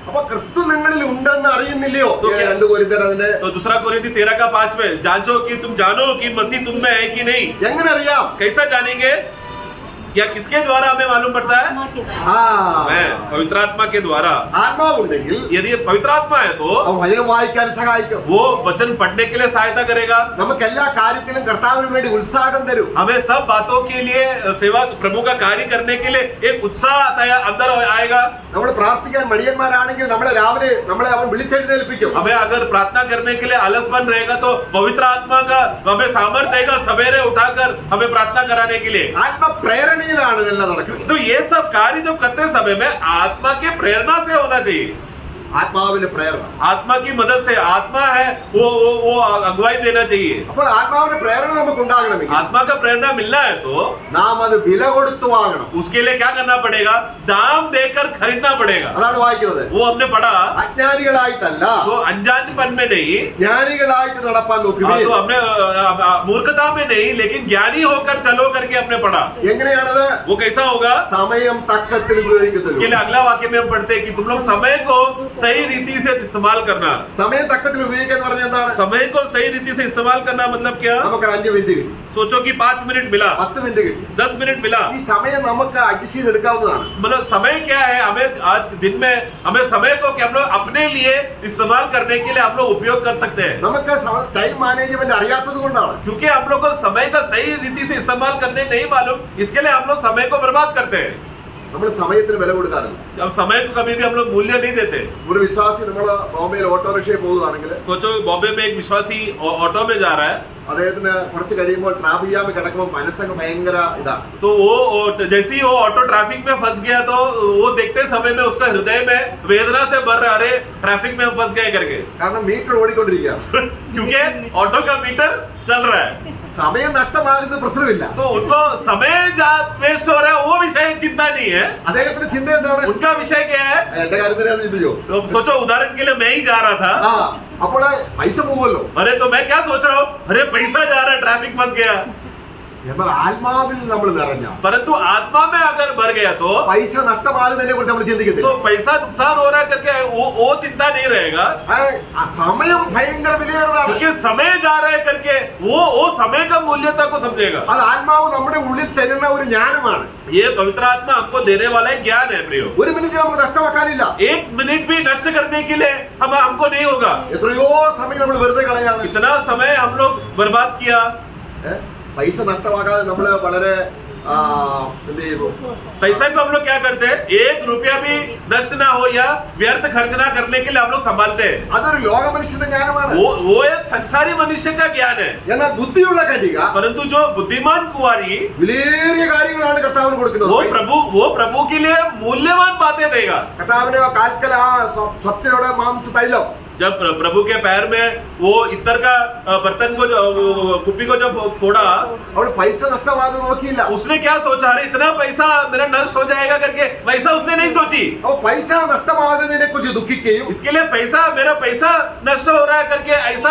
അപ്പൊ ക്രിസ്തു നിങ്ങളിൽ ഉണ്ടെന്ന് അറിയുന്നില്ലയോ? तो क्या? 2 കൊരിന്ത്യർ അതിന്റെ तो दूसरा कोरिन्थी 13:5 में जांचो कि तुम जानो कि मसीह तुम में है कि नहीं। എങ്ങനെ അറിയാം? कैसा जानेंगे? या किसके द्वारा हमें मालूम पड़ता है? मैं पवित्र आत्मा के द्वारा। ആത്മാവുണ്ടെങ്കിൽ यदि ये पवित्र आत्मा है तो അവൻ വചനം വായിക്കാൻ സഹായിക്കും. वो वचन पढ़ने के लिए सहायता करेगा, നമുക്ക് എല്ലാ കാര്യത്തിലും കർത്താവിന് വേണ്ടി ഉത്സാഹം തരും. हमें सब बातों के लिए सेवा प्रभु का कार्य करने के लिए एक उत्साह आता है, अंदर आएगा। നമ്മൾ പ്രാർത്ഥിക്കാൻ മടിയന്മാരാണെങ്കിൽ നമ്മളെ അവൻ വിളിച്ചെഴുന്നേൽപ്പിക്കും. हमें अगर प्रार्थना करने के लिए आलसपन रहेगा तो पवित्र आत्मा का हमें सामर्थ्य देगा सवेरे उठाकर हमें प्रार्थना कराने के लिए। ആത്മപ്രേരണയിലാണ് ഇതെല്ലാം നടക്കുന്നത്. तो ये सब कार्य जब करते समय में आत्मा के प्रेरणा से होना चाहिए। ആത്മാവിന്റെ പ്രേരണ. आत्मा की मदद से, आत्मा है वो अगुवाई देना चाहिए। അപ്പോൾ ആത്മാവിന്റെ പ്രേരണ നമുക്ക് ഉണ്ടാകണമെങ്കിൽ आत्मा का प्रेरणा मिलना है तो നാം അത് വില കൊടുത്തു വാങ്ങണം. उसके लिए क्या करना पड़ेगा? दाम देकर खरीदना पड़ेगा। അതാണ് വായിക്കുന്നത്. वो हमने पढ़ा, അജ്ഞാനികളായിട്ടല്ല, तो अनजानपन में नहीं, ജ്ഞാനികളായിട്ട് നടപ്പാൻ നോക്കുകയും. तो हमने मूर्खता में नहीं लेकिन ज्ञानी होकर चलो करके हमने पढ़ा। എങ്ങനെയാണത്? वो कैसा होगा? സമയം തക്കത്തിൽ इसके ഉപയോഗിക്കുന്നത്. लिए अगला वाक्य में हम पढ़ते हैं कि तुम लोग समय को सही रीति से इस्तेमाल करना। സമയം തക്കത്തിൽ ഉപയോഗിക്കുക എന്ന് പറഞ്ഞാൽ എന്താണ്? समय को सही रीति से इस्तेमाल करना मतलब क्या? നമുക്ക് 5 മിനിറ്റ് കിട്ടി, सोचो कि 5 मिनट मिला, 10 മിനിറ്റ് കിട്ടി. 10 मिनट मिला, ഈ സമയം നമുക്ക് അഡ്ജസ്റ്റ് ചെയ്തെടുക്കാവുന്നതാണ്. मतलब समय क्या है? हमें आज दिन में हमें समय को कि हम लोग अपने लिए इस्तेमाल करने के लिए हम लोग उपयोग कर सकते हैं, നമുക്ക് ടൈം മാനേജ്മെന്റ് അറിയാത്തത് കൊണ്ടാണ്. क्योंकि हम लोग को समय का सही रीति से इस्तेमाल करने नहीं मालूम, इसके लिए हम लोग समय को बर्बाद करते हैं। നമ്മൾ സമയത്തിന് വില കൊടുക്കാറില്ല. अब समय को कभी भी हम लोग मूल्य नहीं देते। ഒരു വിശ്വാസി നമ്മൾ ബോംബെയിൽ ഓട്ടോറിക്ഷയിൽ പോകുകയാണെങ്കിൽ सोचो बॉम्बे में एक विश्वासी ऑटो में जा रहा है, അദ്ദേഹത്തിന് കുറച്ച് കഴിയുമ്പോൾ ട്രാഫിക് ജാമിൽ കിടക്കുമ്പോൾ മനസ്സങ്ങ് ഭയങ്കര ഇതാണ്. तो वो जैसे ही वो ऑटो ट्रैफिक में फंस गया तो वो देखते समय में उसका हृदय में वेदना से भर रहा, अरे ट्रैफिक में हम फंस गए करके, കാരണം മീറ്റർ ഓടിക്കൊണ്ടിരിക്കുകയാണ്. क्योंकि ऑटो का मीटर चल रहा है. സമയം നഷ്ടമാകുന്ന പ്രശ്നമില്ല. तो उनको समय वेस्ट हो रहा है वो विषय चिंता नहीं है. അദ്ദേഹത്തിന്റെ ചിന്ത എന്താണ്? उनका विषय क्या है? എന്റെ കാര്യത്തിലാണ് ചിന്തിച്ചോ. तो सोचो उदाहरण के लिए मैं ही जा रहा था. ആ അപ്പോൾ പൈസ പോകുമല്ലോ. अरे तो मैं क्या सोच रहा हूँ, अरे पैसा जा रहा है, ट्रैफिक फंस गया. എന്നാൽ ആത്മാവിൽ നമ്മൾ നിറഞ്ഞ परंतु आत्मा में अगर भर गया तो പൈസ നഷ്ടമാകുന്നതിനെ കുറിച്ച് നമ്മൾ ചിന്തിക്കത്തില്ല. तो पैसा नुकसान हो रहा है करके वो चिंता नहीं रहेगा. ആ സമയം ഭയങ്കര വിലയേറതാണ്. क्योंकि समय जा रहा है करके वो समय का मूल्यता को समझेगा. അത് ആത്മാവ് നമ്മുടെ ഉള്ളിൽ തരുന്ന ഒരു ജ്ഞാനമാണ്. ये पवित्र आत्मा हमको देने वाला एक ज्ञान है प्रियो. ഒരു മിനിറ്റ് നമുക്ക് നഷ്ടമാക്കാനില്ല. एक मिनट भी नष्ट करने के लिए हमको नहीं होगा. എത്രയോ സമയം നമ്മൾ വെറുതെ കളയാണ്. इतना समय हम लोग बर्बाद किया. പൈസ നഷ്ടമാക്കാതെ നമ്മൾ വളരെ എന്ത് ചെയ്യുന്നു? पैसा को हम लोग क्या करते हैं, एक रुपया भी नष्ट ना हो या व्यर्थ खर्च ना करने के लिए हम लोग संभालते हैं. അതൊരു ലോക മനുഷ്യന്റെ ജ്ഞാനമാണ്. वो एक संसारी मनुष्य का ज्ञान है. എന്നാൽ ബുദ്ധിയുള്ള കന്യക परंतु जो बुद्धिमान कुंवारी വിലയേറിയ കാര്യങ്ങളാണ് കർത്താവിന് കൊടുക്കുന്നത്. वो प्रभु के लिए मूल्यवान बातें देगा. കർത്താവിന്റെ കാൽക്കൽ ആ സ്വച്ഛയുടെ മാംസ തൈലം जब प्रभु के पैर में वो इत्र का बर्तन को कुप्पी को जब फोड़ा, അവൾ പൈസ നഷ്ടമാകുന്നത് നോക്കിയില്ല. उसने क्या सोचा, अरे इतना पैसा मेरा नष्ट हो जाएगा करके वैसा उसने नहीं सोची. അവ പൈസ നഷ്ടമാകുന്നതിനെ കുറിച്ച് ദുഃഖിക്കുകയും इसके लिए मेरा पैसा नष्ट हो रहा है करके ऐसा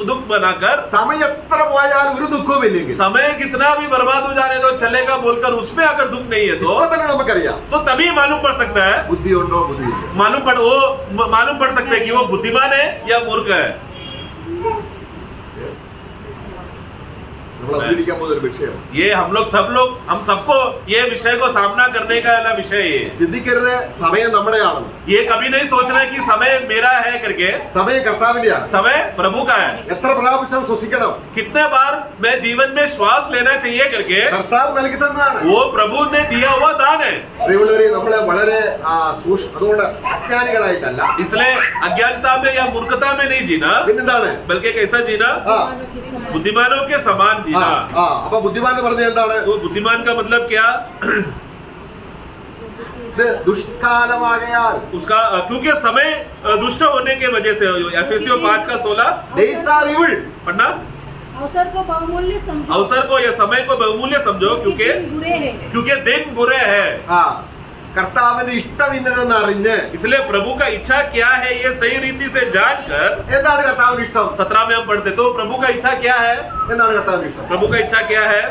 दुख बनाकर, സമയം എത്ര പോയാലും ഒരു ദുഃഖവുമില്ലെങ്കിൽ समय कितना भी बर्बाद हो जाने दो चलेगा बोलकर उसमें अगर दुख नहीं है ഇപ്പൊ തന്നെ നമുക്കറിയാം तो तभी मालूम पड़ सकता है, ബുദ്ധിയുണ്ടോ ബുദ്ധിയില്ല. मालूम पड़ सकता है कि वो बुद्धिमान है या मूर्ख है. നമ്മൾ അഭിനയിക്കാൻ പോകുന്ന ഒരു വിഷയം. ये हम सबको ये विषय को सामना करने का वाला विषय है. ചിന്തിക്കരുത് സമയം നമ്മുടെയാണെന്ന്. ये कभी नहीं सोचना कि समय मेरा है करके. സമയം കർത്താവിന്റെയാണ്. समय प्रभु का है. എത്ര പ്രാവശ്യം ശ്വസിക്കണം? कितने बार मैं जीवन में श्वास लेना चाहिए करके കർത്താവ് നൽകി തന്നതാണ്. वो प्रभु ने दिया हुआ दान है. പ്രിയമുള്ളവരെ, നമ്മളെ വളരെ അതുകൊണ്ട് അജ്ഞാനികളായിട്ടല്ല, इसलिए अज्ञानता में या मूर्खता में नहीं जीना, പിന്നെന്താണ്? बल्कि कैसा जीना, बुद्धिमानों के समान जीना. അപ്പൊ ബുദ്ധിമാൻ പറഞ്ഞ എന്താണ്? वो बुद्धिमान का मतलब क्या, ഇത് ദുഷ്കാലമാകയാൽ उसका क्योंकि समय दुष्ट होने के वजह से. एफेसियों 5:16 days are evil. पढ़ना. अवसर को बहुमूल्य समझो. अवसर को या समय को बहुमूल्य समझो क्योंकि दिन बुरे हैं. क्योंकि दिन बुरे हैं. കർത്താവിന് ഇഷ്ടമില്ലെന്ന് അറിഞ്ഞ്, इसलिए प्रभु का इच्छा क्या है ये सही रीति से जानकर, എന്താണ് കർത്താവിന് ഇഷ്ടം? 17 में हम पढ़ते तो प्रभु का इच्छा क्या है, എന്താണ് കർത്താവിന് ഇഷ്ടം? प्रभु का इच्छा क्या है.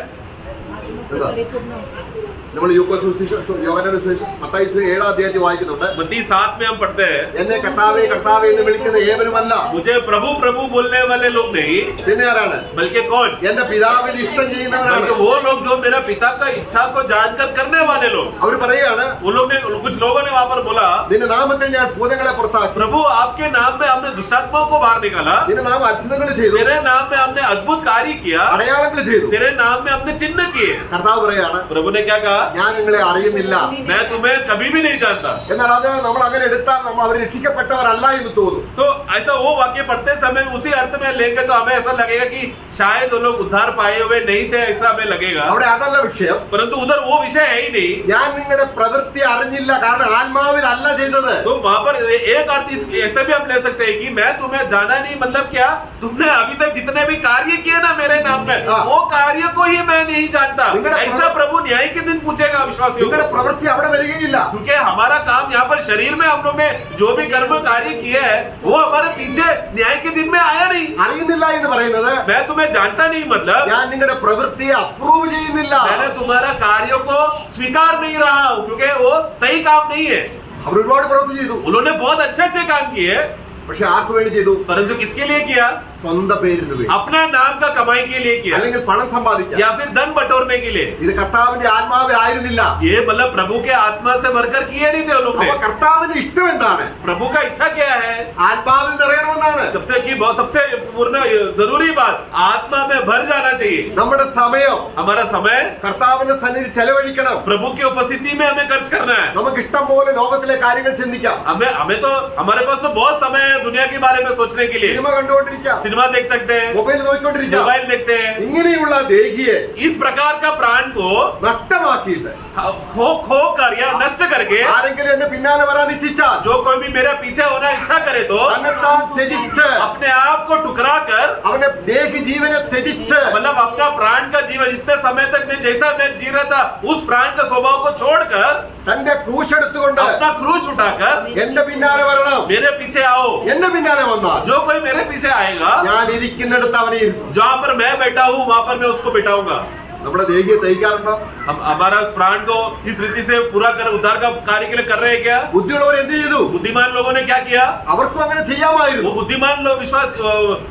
നമ്മൾ യോഹന്നാന്റെ സുവിശേഷം മത്തായി 7-ാം അധ്യായത്തിൽ വായിക്കുന്നുണ്ട്. मत्ती 7 में हम पढ़ते हैं, എന്നെ കർത്താവേ കർത്താവേ എന്ന് വിളിക്കുന്ന ഏവരുമല്ല, मुझे प्रभु प्रभु बोलने वाले लोग नहीं, പിന്നെ ആരാണ്? बल्कि कौन, എന്റെ പിതാവിന് ഇഷ്ടം ചെയ്യുന്നവരാണ്. बल्कि वो लोग जो मेरा पिता का इच्छा को जानकर करने वाले लोग. അവർ പറയാണ്, वो लोग ने कुछ लोगों ने वहां पर बोला, നിന്റെ നാമത്തിൽ ഞാൻ ഭൂതങ്ങളെ പുറത്താക്കി, प्रभु आपके नाम में हमने दुष्टात्माओं को बाहर निकाला, നിന്റെ നാം അത്ഭുതങ്ങൾ ചെയ്തു, तेरे नाम में हमने अद्भुत कार्य किया, അടയാളങ്ങൾ ചെയ്തു. तेरे नाम में हमने चिन्ह किए. കർത്താവ് പറയാണ്, प्रभु ने क्या कहा, ഞാൻ നിങ്ങളെ അറിയുന്നില്ല. मैं तुम्हें कभी भी नहीं जानता. എന്നാൽ അത് നമ്മൾ അങ്ങനെ എടുത്താൽ നമ്മൾ അവർ രക്ഷിക്കപ്പെട്ടവരല്ല എന്ന് തോന്നും. तो ऐसा वो वाक्य पढ़ते समय उसी अर्थ में लेंगे तो हमें ऐसा लगेगा कि शायद वो लोग उद्धार पाए हुए नहीं थे, ऐसा हमें लगेगा. അവിടെ അതല്ല വിഷയം. परंतु उधर वो विषय है ही नहीं. ഞാൻ നിങ്ങളുടെ പ്രവൃത്തി അറിഞ്ഞില്ല, കാരണം ആത്മാവിലല്ല ചെയ്തത്. तो वहां पर एक अर्थ ऐसे भी हम ले सकते हैं कि मैं तुम्हें जाना नहीं, मतलब क्या, तुमने अभी तक जितने भी कार्य किए ना मेरे नाम में, वो कार्य को ही मैं नहीं जानता. ऐसा प्रभु न्याय के दिन पूछेगा विश्वासियों को. നിങ്ങളുടെ പ്രവൃത്തി അവിടെ വരികയില്ല. क्योंकि हमारा काम यहाँ पर शरीर में हम लोग ने जो भी कर्म कार्य किए हैं वो हमारे पीछे न्याय के दिन में आया नहीं. അറിയുന്നില്ല എന്ന് പറയുന്നത് मैं तुम्हें जानता नहीं मतलब ഞാൻ നിങ്ങളുടെ പ്രവൃത്തിയെ അപ്രൂവ് ചെയ്യുന്നില്ല. मैंने तुम्हारा कार्यों को स्वीकार नहीं रहा हूँ, क्योंकि वो सही काम नहीं है. അവർ ഒരുപാട് പ്രവൃത്തി ചെയ്തു, उन्होंने बहुत अच्छे काम किए, പക്ഷെ ആർക്ക് വേണ്ടി ചെയ്തു? परंतु किसके लिए किया, സ്വന്തം പേരിന് വേണ്ടി, अपना नाम का कमाई के लिए किया, അല്ലെങ്കിൽ പണം സമ്പാദിക്കാൻ. या फिर धन बटोरने के लिए. ഇത് കർത്താവിന്റെ ആത്മാവിലായിരുന്നില്ല. ये मतलब प्रभु के आत्मा से भरकर किए नहीं थे वो लोग ने. അപ്പൊ കർത്താവിന്റെ ഇഷ്ടം എന്താണ്? प्रभु का इच्छा क्या है, ആത്മാവിൽ നിറയണമെന്നാണ്. सबसे पूर्ण जरूरी बात, आत्मा में भर जाना चाहिए. നമ്മുടെ സമയം हमारा समय കർത്താവിന്റെ സന്നിധി ചെലവഴിക്കണം. प्रभु की उपस्थिति में हमें खर्च करना है. നമുക്ക് ഇഷ്ടം പോലെ ലോകത്തിലെ കാര്യങ്ങൾ ചിന്തിക്കാം, हमें तो हमारे पास तो बहुत समय है दुनिया के बारे में सोचने के लिए. സിനിമ കണ്ടുകൊണ്ടിരിക്കാം, सिनेमा देख सकते हैं, മൊബൈൽ നോക്കിക്കൊണ്ടിരിക്കാം. मोबाइल देखते हैं. ഇങ്ങനെയുള്ള ദേഹിയെ इस प्रकार का प्राण को നഷ്ടമാക്കിയിട്ട് खो कर या नष्ट करके ആരെങ്കിലും എന്റെ പിന്നാലെ വരാൻ ഇച്ഛിച്ചാൽ जो कोई भी मेरा पीछे होना इच्छा करे तो തന്നെത്താൻ ത്യജിച്ച് अपने आप को टुकरा कर അവന്റെ ദേഹി ജീവനെ ത്യജിച്ച് मतलब अपना प्राण का जीवन इतने समय तक मैं जैसा मैं जी रहा था उस प्राण का स्वभाव को छोड़कर തന്റെ ക്രൂശ് എടുത്തുകൊണ്ട് अपना क्रूस उठाकर എന്റെ പിന്നാലെ വരണം. मेरे पीछे आओ. എന്റെ പിന്നാലെ വന്നാൽ जो कोई मेरे पीछे आएगा ഞാൻ ഇരിക്കുന്നിടത്ത് അവനെ ഇരുത്തും. जहाँ पर मैं बैठा हूँ वहाँ पर मैं उसको बैठाऊंगा. നമ്മുടെ ദേഹിയെ തയ്ക്കാറുണ്ടോ? हम हमारा उस प्राण को इस रीति से पूरा कर उद्धार का कार्य के लिए कर रहे हैं क्या? ബുദ്ധിയുള്ളവർ എന്ത് ചെയ്തു? बुद्धिमान लोगों ने क्या किया? അവർക്കും അങ്ങനെ ചെയ്യാമായിരുന്നു. वो बुद्धिमान लोग विश्वास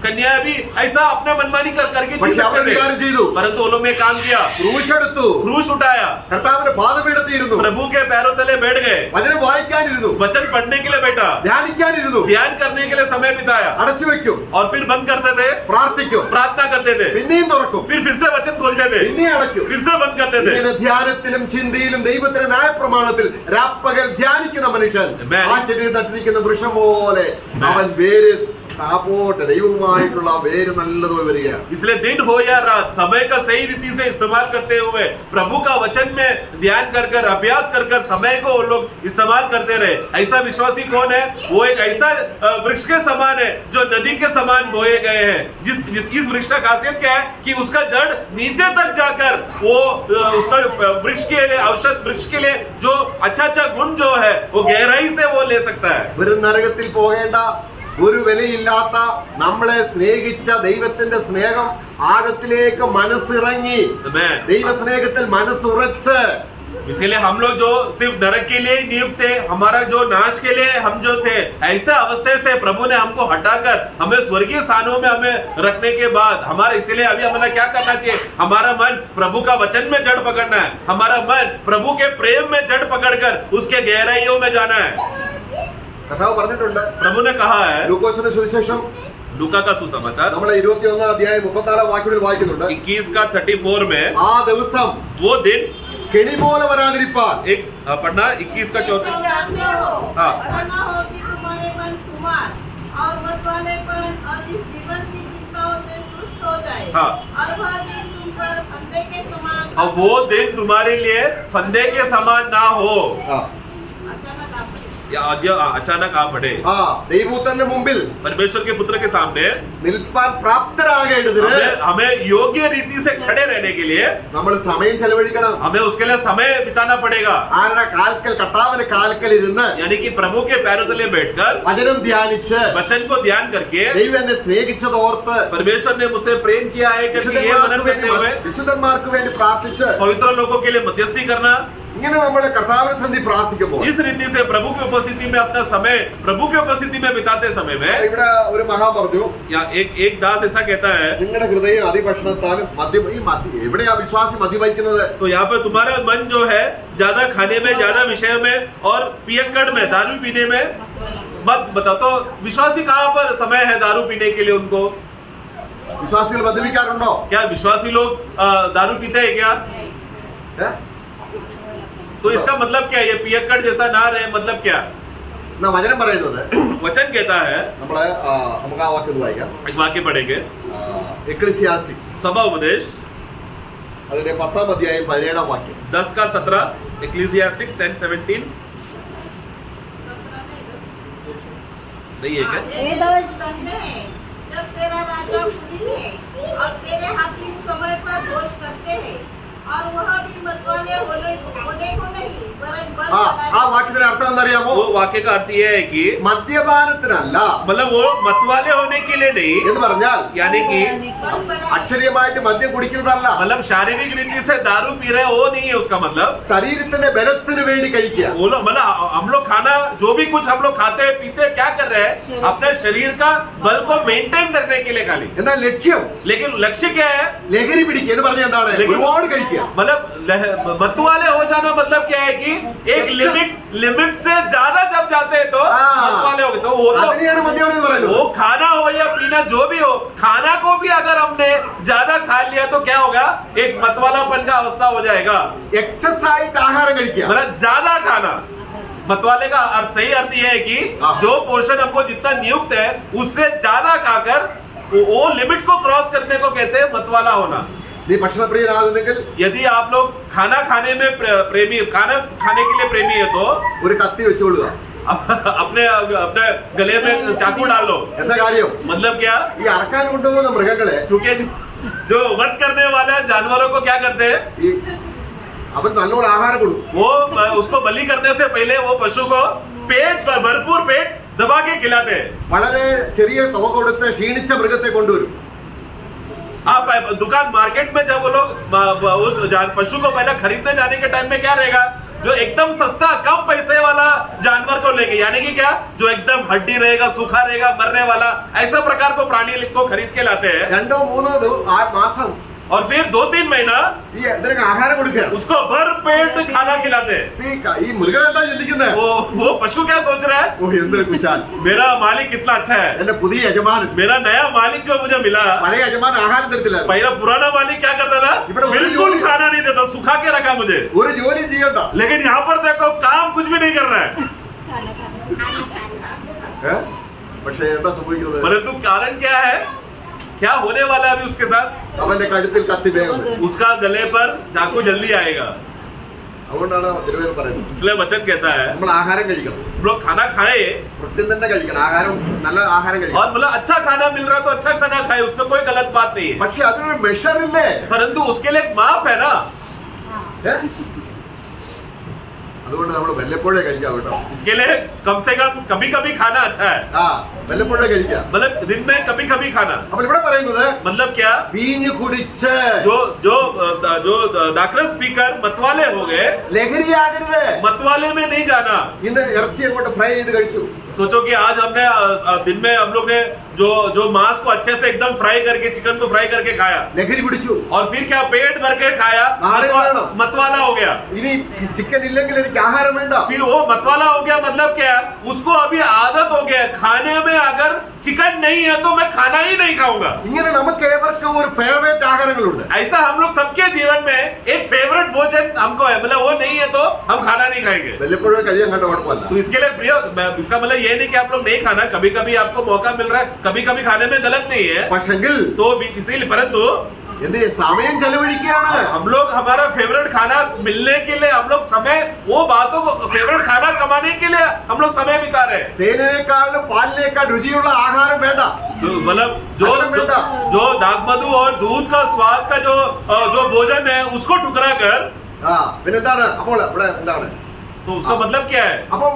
कन्या भी ऐसा अपने मनमानी करके जी പക്ഷെ അവർ सकते കാര്യം थे. ചെയ്തു. परंतु वो लोग ने काम किया, ക്രൂശ് എടുത്തു, क्रूस उठाया, കർത്താവിന്റെ പാദപീഠത്തിയിരുന്നു, प्रभु के पैरों तले बैठ गए, വചനം വായിക്കാനിരുന്നു, वचन पढ़ने के लिए बैठा, ധ്യാനിക്കാനിരുന്നു, ध्यान करने के लिए समय बिताया അടച്ചു വെക്കും, और फिर बंद करते थे, പ്രാർത്ഥിക്കും, प्रार्थना करते थे, പിന്നെയും തുറക്കും, फिर से वचन खोलते थे, പിന്നെയും അടയ്ക്കും. फिर से बंद करते थे. ഇങ്ങനെ ധ്യാനത്തിലും ചിന്തയിലും ദൈവത്തിന്റെ ന്യായപ്രമാണത്തിൽ രാപ്പകൽ ധ്യാനിക്കുന്ന മനുഷ്യൻ Amen. ആ ശരീരം തട്ടിരിക്കുന്ന വൃക്ഷം പോലെ അവൻ വേര് താപോട്ട് ദൈവവുമായിട്ടുള്ള വേര് നല്ലതുപോലെ വരികയാണ്. इसलिए दिन हो या रात समय का सही रीति से इस्तेमाल करते हुए प्रभु का वचन में ध्यान कर कर अभ्यास कर कर समय को वो लोग इस्तेमाल करते रहे. ऐसा विश्वासी कौन है? वो एक ऐसा वृक्ष के समान है जो नदी के समान बोए गए हैं. जिस इस वृक्ष का खासियत क्या है कि उसका जड़ नीचे तक जाकर वो उसका वृक्ष के लिए औषध वृक्ष के लिए जो अच्छा गुण जो है वो गहराई से वो ले सकता है. വെറും നരകത്തിൽ പോകേണ്ട ഒരു വിലയില്ലാത്ത നമ്മളെ സ്നേഹിച്ച ദൈവത്തിന്റെ സ്നേഹം ആഴത്തിലേക്ക് മനസ്സിറങ്ങി Amen. ദൈവ സ്നേഹത്തിൽ മനസ്സുറച്ച് इसीलिए हम लोग जो सिर्फ नरक के लिए नियुक्त थे, हमारा जो नाश के लिए हम जो थे, ऐसे अवस्था से प्रभु ने हमको हटाकर हमें स्वर्गीय स्थानों में हमें रखने के बाद हमारा इसीलिए अभी हमें क्या करना चाहिए? हमारा मन प्रभु का वचन में जड़ पकड़ना है. हमारा मन प्रभु के प्रेम में जड़ पकड़कर उसके गहराइयों में जाना है. കഥാവ് പറഞ്ഞിട്ടുണ്ട്. प्रभु ने कहा है ലൂക്കോസിന്റെ സുവിശേഷം लूका का सुसमाचार നമ്മൾ 21 അധ്യായം 34 വാക്യത്തിൽ വായിക്കുന്നുണ്ട്. 21 का 34 में ആ ദിവസം वो दिन കെണി പോലെ വരാതിരിപ്പാൻ एक पढ़ना 21 का 34. जानते हो हाँ. और ना हो कि तुम्हारे मन कुमार और मतवालेपन और इस जीवन की चिंताओं से सुस्त हो जाए. हाँ. और वह दिन तुम पर फंदे के समान अब वो दिन तुम्हारे लिए फंदे के समान ना हो. ആ अचानक आ पड़े. या अचानक आ पड़े. ആ ദൈവത്തിന്റെ മുമ്പിൽ परमेश्वर के पुत्र के सामने നിൽപ്പാൻ പ്രാപ്തരാകേണ്ടതിന് हमें योग्य रीति से खड़े रहने के लिए നമ്മൾ സമയം ചെലവഴിക്കണം. हमें उसके लिए समय बिताना पड़ेगा. ആരുടെ കാൽക്കൽ കർത്താവിന്റെ കാൽക്കൽ ഇരുന്ന് यानी कि प्रभु के पैरों तले बैठकर വചനം ധ്യാനിച്ച് वचन को ध्यान करके ദൈവം എന്നെ സ്നേഹിച്ചതോർത്ത് परमेश्वर ने मुझसे प्रेम किया है करके ये मनन करते हुए വിശുദ്ധന്മാർക്ക് വേണ്ടി പ്രാർത്ഥിച്ച് पवित्र लोगों के लिए मध्यस्थी करना. ഇങ്ങനെ നമ്മൾ കർത്താവിനെ സന്ധി പ്രാർത്ഥിക്കുമ്പോൾ इस रीति से प्रभु की उपस्थिति में अपना समय प्रभु की उपस्थिति में बिताते समय में ഇവിടെ ഒരു മഹാൻ പറഞ്ഞു, या एक दास ऐसा कहता है നിങ്ങളുടെ ഹൃദയം അതിഭക്ഷണത്താലും എവിടെയാ വിശ്വാസി മദ്യപിക്കുന്നത്? तो यहाँ पर तुम्हारा मन जो है ज्यादा खाने में ज्यादा विषय में और पियक्कड़ में दारू पीने में मत बताओ. तो विश्वासी कहाँ पर समय है दारू पीने के लिए उनको? വിശ്വാസികൾ മദ്യപിക്കാറുണ്ടോ? क्या विश्वासी लोग दारू पीते हैं क्या? ഏ? तो इसका मतलब क्या है? ये पियक्कड़ जैसा ना रहे मतलब क्या? എന്നാ വചനം പറയുന്നത് वचन कहता है, നമ്മള് നമുക്ക് ആ വാക്യം ഒന്ന് വായിക്കാം. एक वाक्य पढ़ेंगे എക്ലീസിയാസ്റ്റിക്സ് सभा उपदेश അതിന്റെ 10 അധ്യായം 17 വാക്യം. 10 का 17 Ecclesiastes 10:17 नहीं है क्या? कहते हैं जब तेरा राजा कुलीन है और तेरे हाकिम समय पर भोज करते हैं और वह भी मतवाले होने को नहीं वरन बल ആ लगाने വാക്യത്തിന്റെ അർത്ഥം എന്താറിയാമോ? वो वाक्य का अर्थ ये है कि മദ്യപാനത്തിനല്ല मतलब वो मतवाले होने के लिए नहीं, എന്ന് പറഞ്ഞാൽ यानी कि बल बढ़ाने അക്ഷരീയമായിട്ട് മദ്യം കുടിക്കുന്നതല്ല, मतलब शारीरिक रीति से दारू पी रहे वो नहीं है उसका मतलब. ശരീരത്തിന്റെ ബലത്തിന് വേണ്ടി കഴിക്കുക. वो लोग मतलब हम लोग खाना जो भी कुछ हम लोग खाते हैं पीते हैं, क्या कर रहे हैं? अपने शरीर का बल को मेंटेन करने के लिए खाली. എന്നാൽ ലക്ഷ്യം लेकिन लक्ष्य क्या है? ലഹരി പിടിക്കുക എന്ന് പറഞ്ഞാൽ എന്താണ്? लेकिन ഒരുപാട് കഴിക്കുക. मतलब मतवाले हो जाना मतलब क्या है कि एक लिमिट से ज्यादा जब जाते हैं तो मतवाले हो गए. तो वो तो അതിനെയാണ് മദ്യപാനം എന്ന് പറയുന്നത്. वो खाना हो या पीना जो भी हो, खाना को भी अगर हमने ज्यादा खा लिया तो क्या होगा? एक मतवालापन का अवस्था हो जाएगा. എക്സസ് ആയിട്ട് ആഹാരം കഴിക്കുക. मतलब ज्यादा खाना. मतवाले का सही अर्थ यह है कि जो पोर्शन हमको जितना नियुक्त है उससे ज्यादा खाकर वो लिमिट को क्रॉस करने को कहते हैं मतवाला होना। നീ ഭക്ഷണപ്രിയനാകുന്നെങ്കിൽ यदि आप लोग खाना खाने में प्रेमी, खाना खाने के लिए प्रेमी है तो ഒരു കത്തി വെച്ചുകൊള്ളുക. अपने अपने गले में चाकू डाल लो। എന്താ കാര്യം? मतलब क्या? ഈ അറക്കാൻ കൊണ്ടുപോകുന്ന മൃഗങ്ങളെ क्योंकि जो वध करने वाले जानवरों को क्या करते हैं, ഈ അവൻ നല്ലോണം ആഹാരം കൊടുക്കും. वो उसको बलि करने से पहले वो पशु को भरपूर पेट दबा के खिलाते हैं। വളരെ ചെറിയ തുക കൊടുത്ത് ക്ഷീണിച്ച മൃഗത്തെ കൊണ്ടുവരും. आप दुकान मार्केट में जब वो लोग उस पशु को पहले खरीदने जाने के टाइम में क्या रहेगा, जो एकदम सस्ता कम पैसे वाला जानवर को लेंगे, यानी कि क्या, जो एकदम हड्डी रहेगा, सूखा रहेगा, मरने वाला, ऐसा प्रकार को प्राणी को खरीद के लाते हैं। 2-3 മാസം और फिर 2-3 महीना ഈ എന്തിനൊക്കെ ആഹാരം കൊടുക്കുകയാണ്. उसको भर पेट खाना खिलाते हैं। ഈ മൃഗം എന്താ ചിന്തിക്കുന്നത്? वो पशु क्या सोच रहा है, ഓ എന്തൊരു കുശാൽ, मेरा मालिक कितना अच्छा है, എന്റെ പുതിയ യജമാനൻ. मेरा नया मालिक जो मुझे मिला। പഴയ യജമാനൻ ആഹാരം തരത്തില്ല. पहला पुराना मालिक क्या करता था, बिल्कुल खाना नहीं देता, सुखा के रखा मुझे। ഒരു ജോലി ചെയ്യണ്ട. लेकिन यहाँ पर देखो काम कुछ भी नहीं कर रहा है। പക്ഷേ എന്താ സംഭവിക്കുന്നത്? परंतु कारण क्या है, क्या होने वाला है अभी उसके साथ, അവന്റെ കഴുത്തിൽ കത്തി വേഗം വരും. उसका गले पर चाकू जल्दी आएगा। അതുകൊണ്ടാണ് തിരുവേദം പറയുന്നത് इसलिए वचन कहता है നമ്മൾ ആഹാരം കഴിക്കണം. हम लोग खाना खाए, വൃത്തിയിൽ തന്നെ കഴിക്കണം. ആഹാരം നല്ല ആഹാരം കഴിക്കണം. और मतलब अच्छा खाना मिल रहा है तो अच्छा खाना खाए, उसमें कोई गलत बात नहीं है। പക്ഷെ അതിനൊരു മെഷർ ഇല്ലേ? परंतु उसके लिए एक माप है ना। ഏ? അതുകൊണ്ട് നമ്മൾ വല്ലപ്പോഴേ കഴിക്കാം കേട്ടോ. इसके लिए कम से कम कभी कभी खाना अच्छा है, ആ വല്ലപ്പോഴേ കഴിക്കാം. मतलब दिन में कभी कभी खाना। അപ്പോൾ ഇവിടെ പറയുന്നത് मतलब क्या, വീഞ്ഞ് കുടിച്ച് जो जो जो दाखरस स्पीकर मतवाले हो गए, ലഹരിയാകരുത്. मतवाले में नहीं जाना। ഇന്ന് ഇറച്ചി അങ്ങോട്ട് ഫ്രൈ ചെയ്ത് കഴിച്ചു. सोचो कि आज हमने दिन में हम लोग ने जो मांस को अच्छे से एकदम फ्राई करके, चिकन को फ्राई करके खाया, ലഹരി പിടിച്ചു. और फिर क्या पेट भर के खाया, मतवाला हो गया। ഇനി ചിക്കൻ ഇല്ലെങ്കിൽ എനിക്ക് ആഹാരം വേണ്ട. फिर वो मतवाला हो गया, मतलब क्या, उसको अभी आदत हो गया, खाने में अगर चिकन नहीं है तो मैं खाना ही नहीं खाऊंगा। ഇങ്ങനെ നമുക്ക് ഏവർക്കും ഒരു ഫേവറേറ്റ് ആഹാരങ്ങളുണ്ട്. ऐसा हम लोग सबके जीवन में एक फेवरेट भोजन हमको है, मतलब वो नहीं है तो हम खाना नहीं खाएंगे। വല്ലപ്പോഴേ കഴിയാൻ കണ്ട കുഴപ്പമില്ല. तो इसके लिए प्रिय, इसका मतलब ये नहीं कि आप लोग नहीं खाना, कभी कभी आपको मौका मिल रहा है, कभी कभी खाने में गलत नहीं है, പക്ഷെങ്കിൽ तो इसीलिए परंतु എന്ത് സമയം ചെലവഴിക്കുകയാണ്. हम लोग हमारा फेवरेट खाना मिलने के लिए हम लोग समय, वो बातों को फेवरेट खाना कमाने के लिए हम लोग समय बिता रहे हैं। തേനിനേക്കാളും പാലിനേക്കാൾ രുചിയുള്ള ആഹാരം വേണ്ട. मतलब जो दाग मधु और दूध का स्वाद का जो भोजन है उसको ठुकरा कर, ആ പിന്നെന്താണ് അപ്പോൾ ഇവിടെ എന്താണ്? तो उसका मतलब क्या है, അപ്പം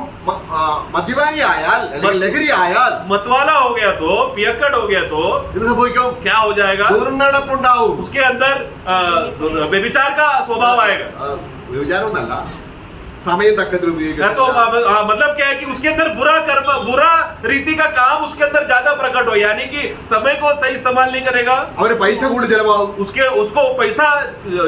മദ്യപാനി ആയാൽ അല്ലെങ്കിൽ ലഹരി ആയാൽ मतवाला हो गया तो, पियक्कड़ हो गया तो ഇത് സംഭവിക്കും. क्या हो जाएगा, ദുർനടപ്പുണ്ടാവും. उसके अंदर व्यभिचार का स्वभाव आएगा। വിചാരമൊന്നല്ല, സമയം തക്കത്തിൽ ഉപയോഗിക്കുക. तो मतलब क्या है कि उसके अंदर बुरा कर्म, बुरा रीति का काम उसके अंदर ज्यादा प्रकट हो, यानी कि समय को सही इस्तेमाल नहीं करेगा, അവര് പൈസ കൂടുതൽ ചെലവാകും. उसको पैसा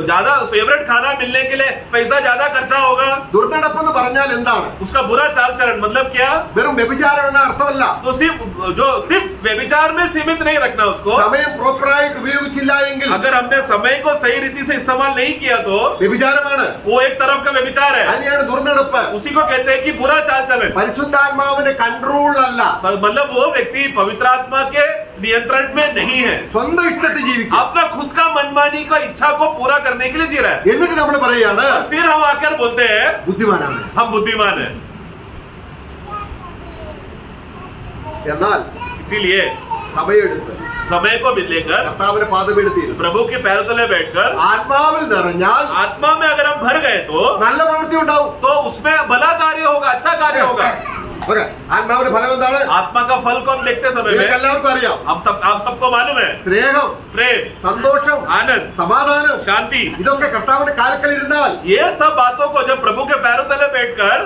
ज्यादा, फेवरेट खाना मिलने के लिए पैसा ज्यादा खर्चा होगा। ദുർനടപ്പെന്ന് പറഞ്ഞാൽ എന്താണ്? उसका बुरा चाल चलन मतलब क्या, വെറും വ്യഭിചാരം എന്ന അർത്ഥമല്ല. तो सिर्फ व्यभिचार में सीमित नहीं रखना उसको। സമയം പ്രോപ്പറായിട്ട് ഉപയോഗിച്ചില്ല എങ്കിൽ अगर हमने समय को सही रीति से इस्तेमाल नहीं किया तो വ്യഭിചാരമാണ്. वो एक तरफ का व्यभिचार है, അതിനെയാണ് ദുർനടപ്പ്. उसी को कहते हैं कि बुरा चाल चलन। പരിശുദ്ധാത്മാവിന്റെ കൺട്രോൾ അല്ല, मतलब वो व्यक्ति पवित्र आत्मा के नियंत्रण में नहीं है, സ്വന്തം ഇഷ്ടത്തിൽ ജീവിക്കും. अपना खुद का मनमानी का इच्छा को पूरा करने के लिए जी रहा है। എന്നിട്ട് നമ്മൾ പറയാണ് फिर हम आकर बोलते हैं ബുദ്ധിമാനാണ്. हम बुद्धिमान हैं। എന്നാൽ इसीलिए സമയമെടുത്ത് समय को भी लेकर കർത്താവിന്റെ പാദപീഠത്തിൽ प्रभु के पैरों तले बैठकर ആത്മാവിൽ നിറഞ്ഞാൽ आत्मा में अगर हम भर गए तो നല്ല പ്രവൃത്തി ഉണ്ടാവും. उसमें भला कार्य होगा, अच्छा कार्य होगा। ഓക്കേ, ആത്മാവിന്റെ ഫലം എന്താണ്? आत्मा का फल को हम देखते समय നിങ്ങൾക്ക് में എല്ലാവർക്കും അറിയാം. आप सबको मालूम है, സ്നേഹം, प्रेम, സന്തോഷം, आनंद, സമാധാനം, शांति। ഇതൊക്കെ കർത്താവിന്റെ കാൽക്കൽ ഇരുന്നാൽ ये सब बातों को जब प्रभु के पैरों तले बैठकर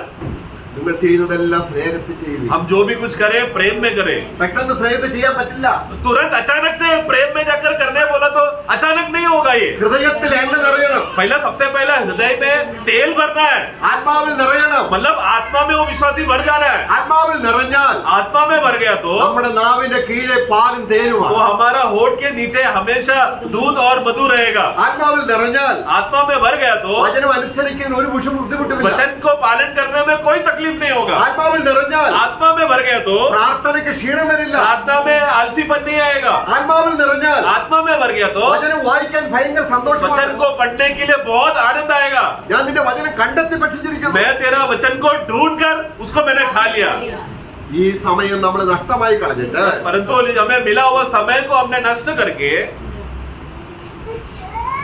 നിങ്ങൾ ചെയ്യുന്നതെല്ലാം സ്നേഹത്തിൽ ചെയ്യുക. हम जो भी कुछ करें प्रेम में करें। പെട്ടെന്ന് സ്നേഹത്തിൽ ചെയ്യാൻ പറ്റില്ല. तुरंत अचानक से प्रेम में जाकर करने बोला तो अचानक नहीं होगा ये। ഹൃദയത്തിൽ എണ്ണ നിറയണം. पहला सबसे पहला हृदय में तेल भरना है, ആത്മാവിൽ നിറയണം. मतलब आत्मा में वो विश्वासी भर जाना है। ആത്മാവിൽ നിറഞ്ഞാൽ आत्मा में भर गया तो നമ്മുടെ നാവിന്റെ കീഴെ പാലും वो തേനുമാണ്. हमारा होठ के नीचे हमेशा दूध और मधु रहेगा। ആത്മാവിൽ നിറഞ്ഞാൽ आत्मा में भर गया तो വചനം അനുസരിക്കാൻ ഒരു ബുദ്ധിമുട്ടുമില്ല. वचन को पालन करने में कोई तकलीफ तकलीफ नहीं होगा। ആത്മാവിൽ നിറഞ്ഞാൽ आत्मा में भर गया तो പ്രാർത്ഥനയ്ക്ക് ക്ഷീണം വരില്ല. प्रार्थना में आलसीपन नहीं आएगा। ആത്മാവിൽ നിറഞ്ഞാൽ आत्मा में भर गया तो വചനം വായിക്കാൻ ഭയങ്കര സന്തോഷമാണ്. वचन को पढ़ने के लिए बहुत आनंद आएगा। ഞാൻ നിന്റെ വചനം കണ്ടെത്തി ഭക്ഷിച്ചിരിക്കുന്നു. मैं तेरा वचन को ढूंढ कर उसको मैंने खा लिया। ഈ സമയം നമ്മൾ നഷ്ടമായി കളഞ്ഞിട്ട് परंतु हमें मिला हुआ समय को हमने नष्ट करके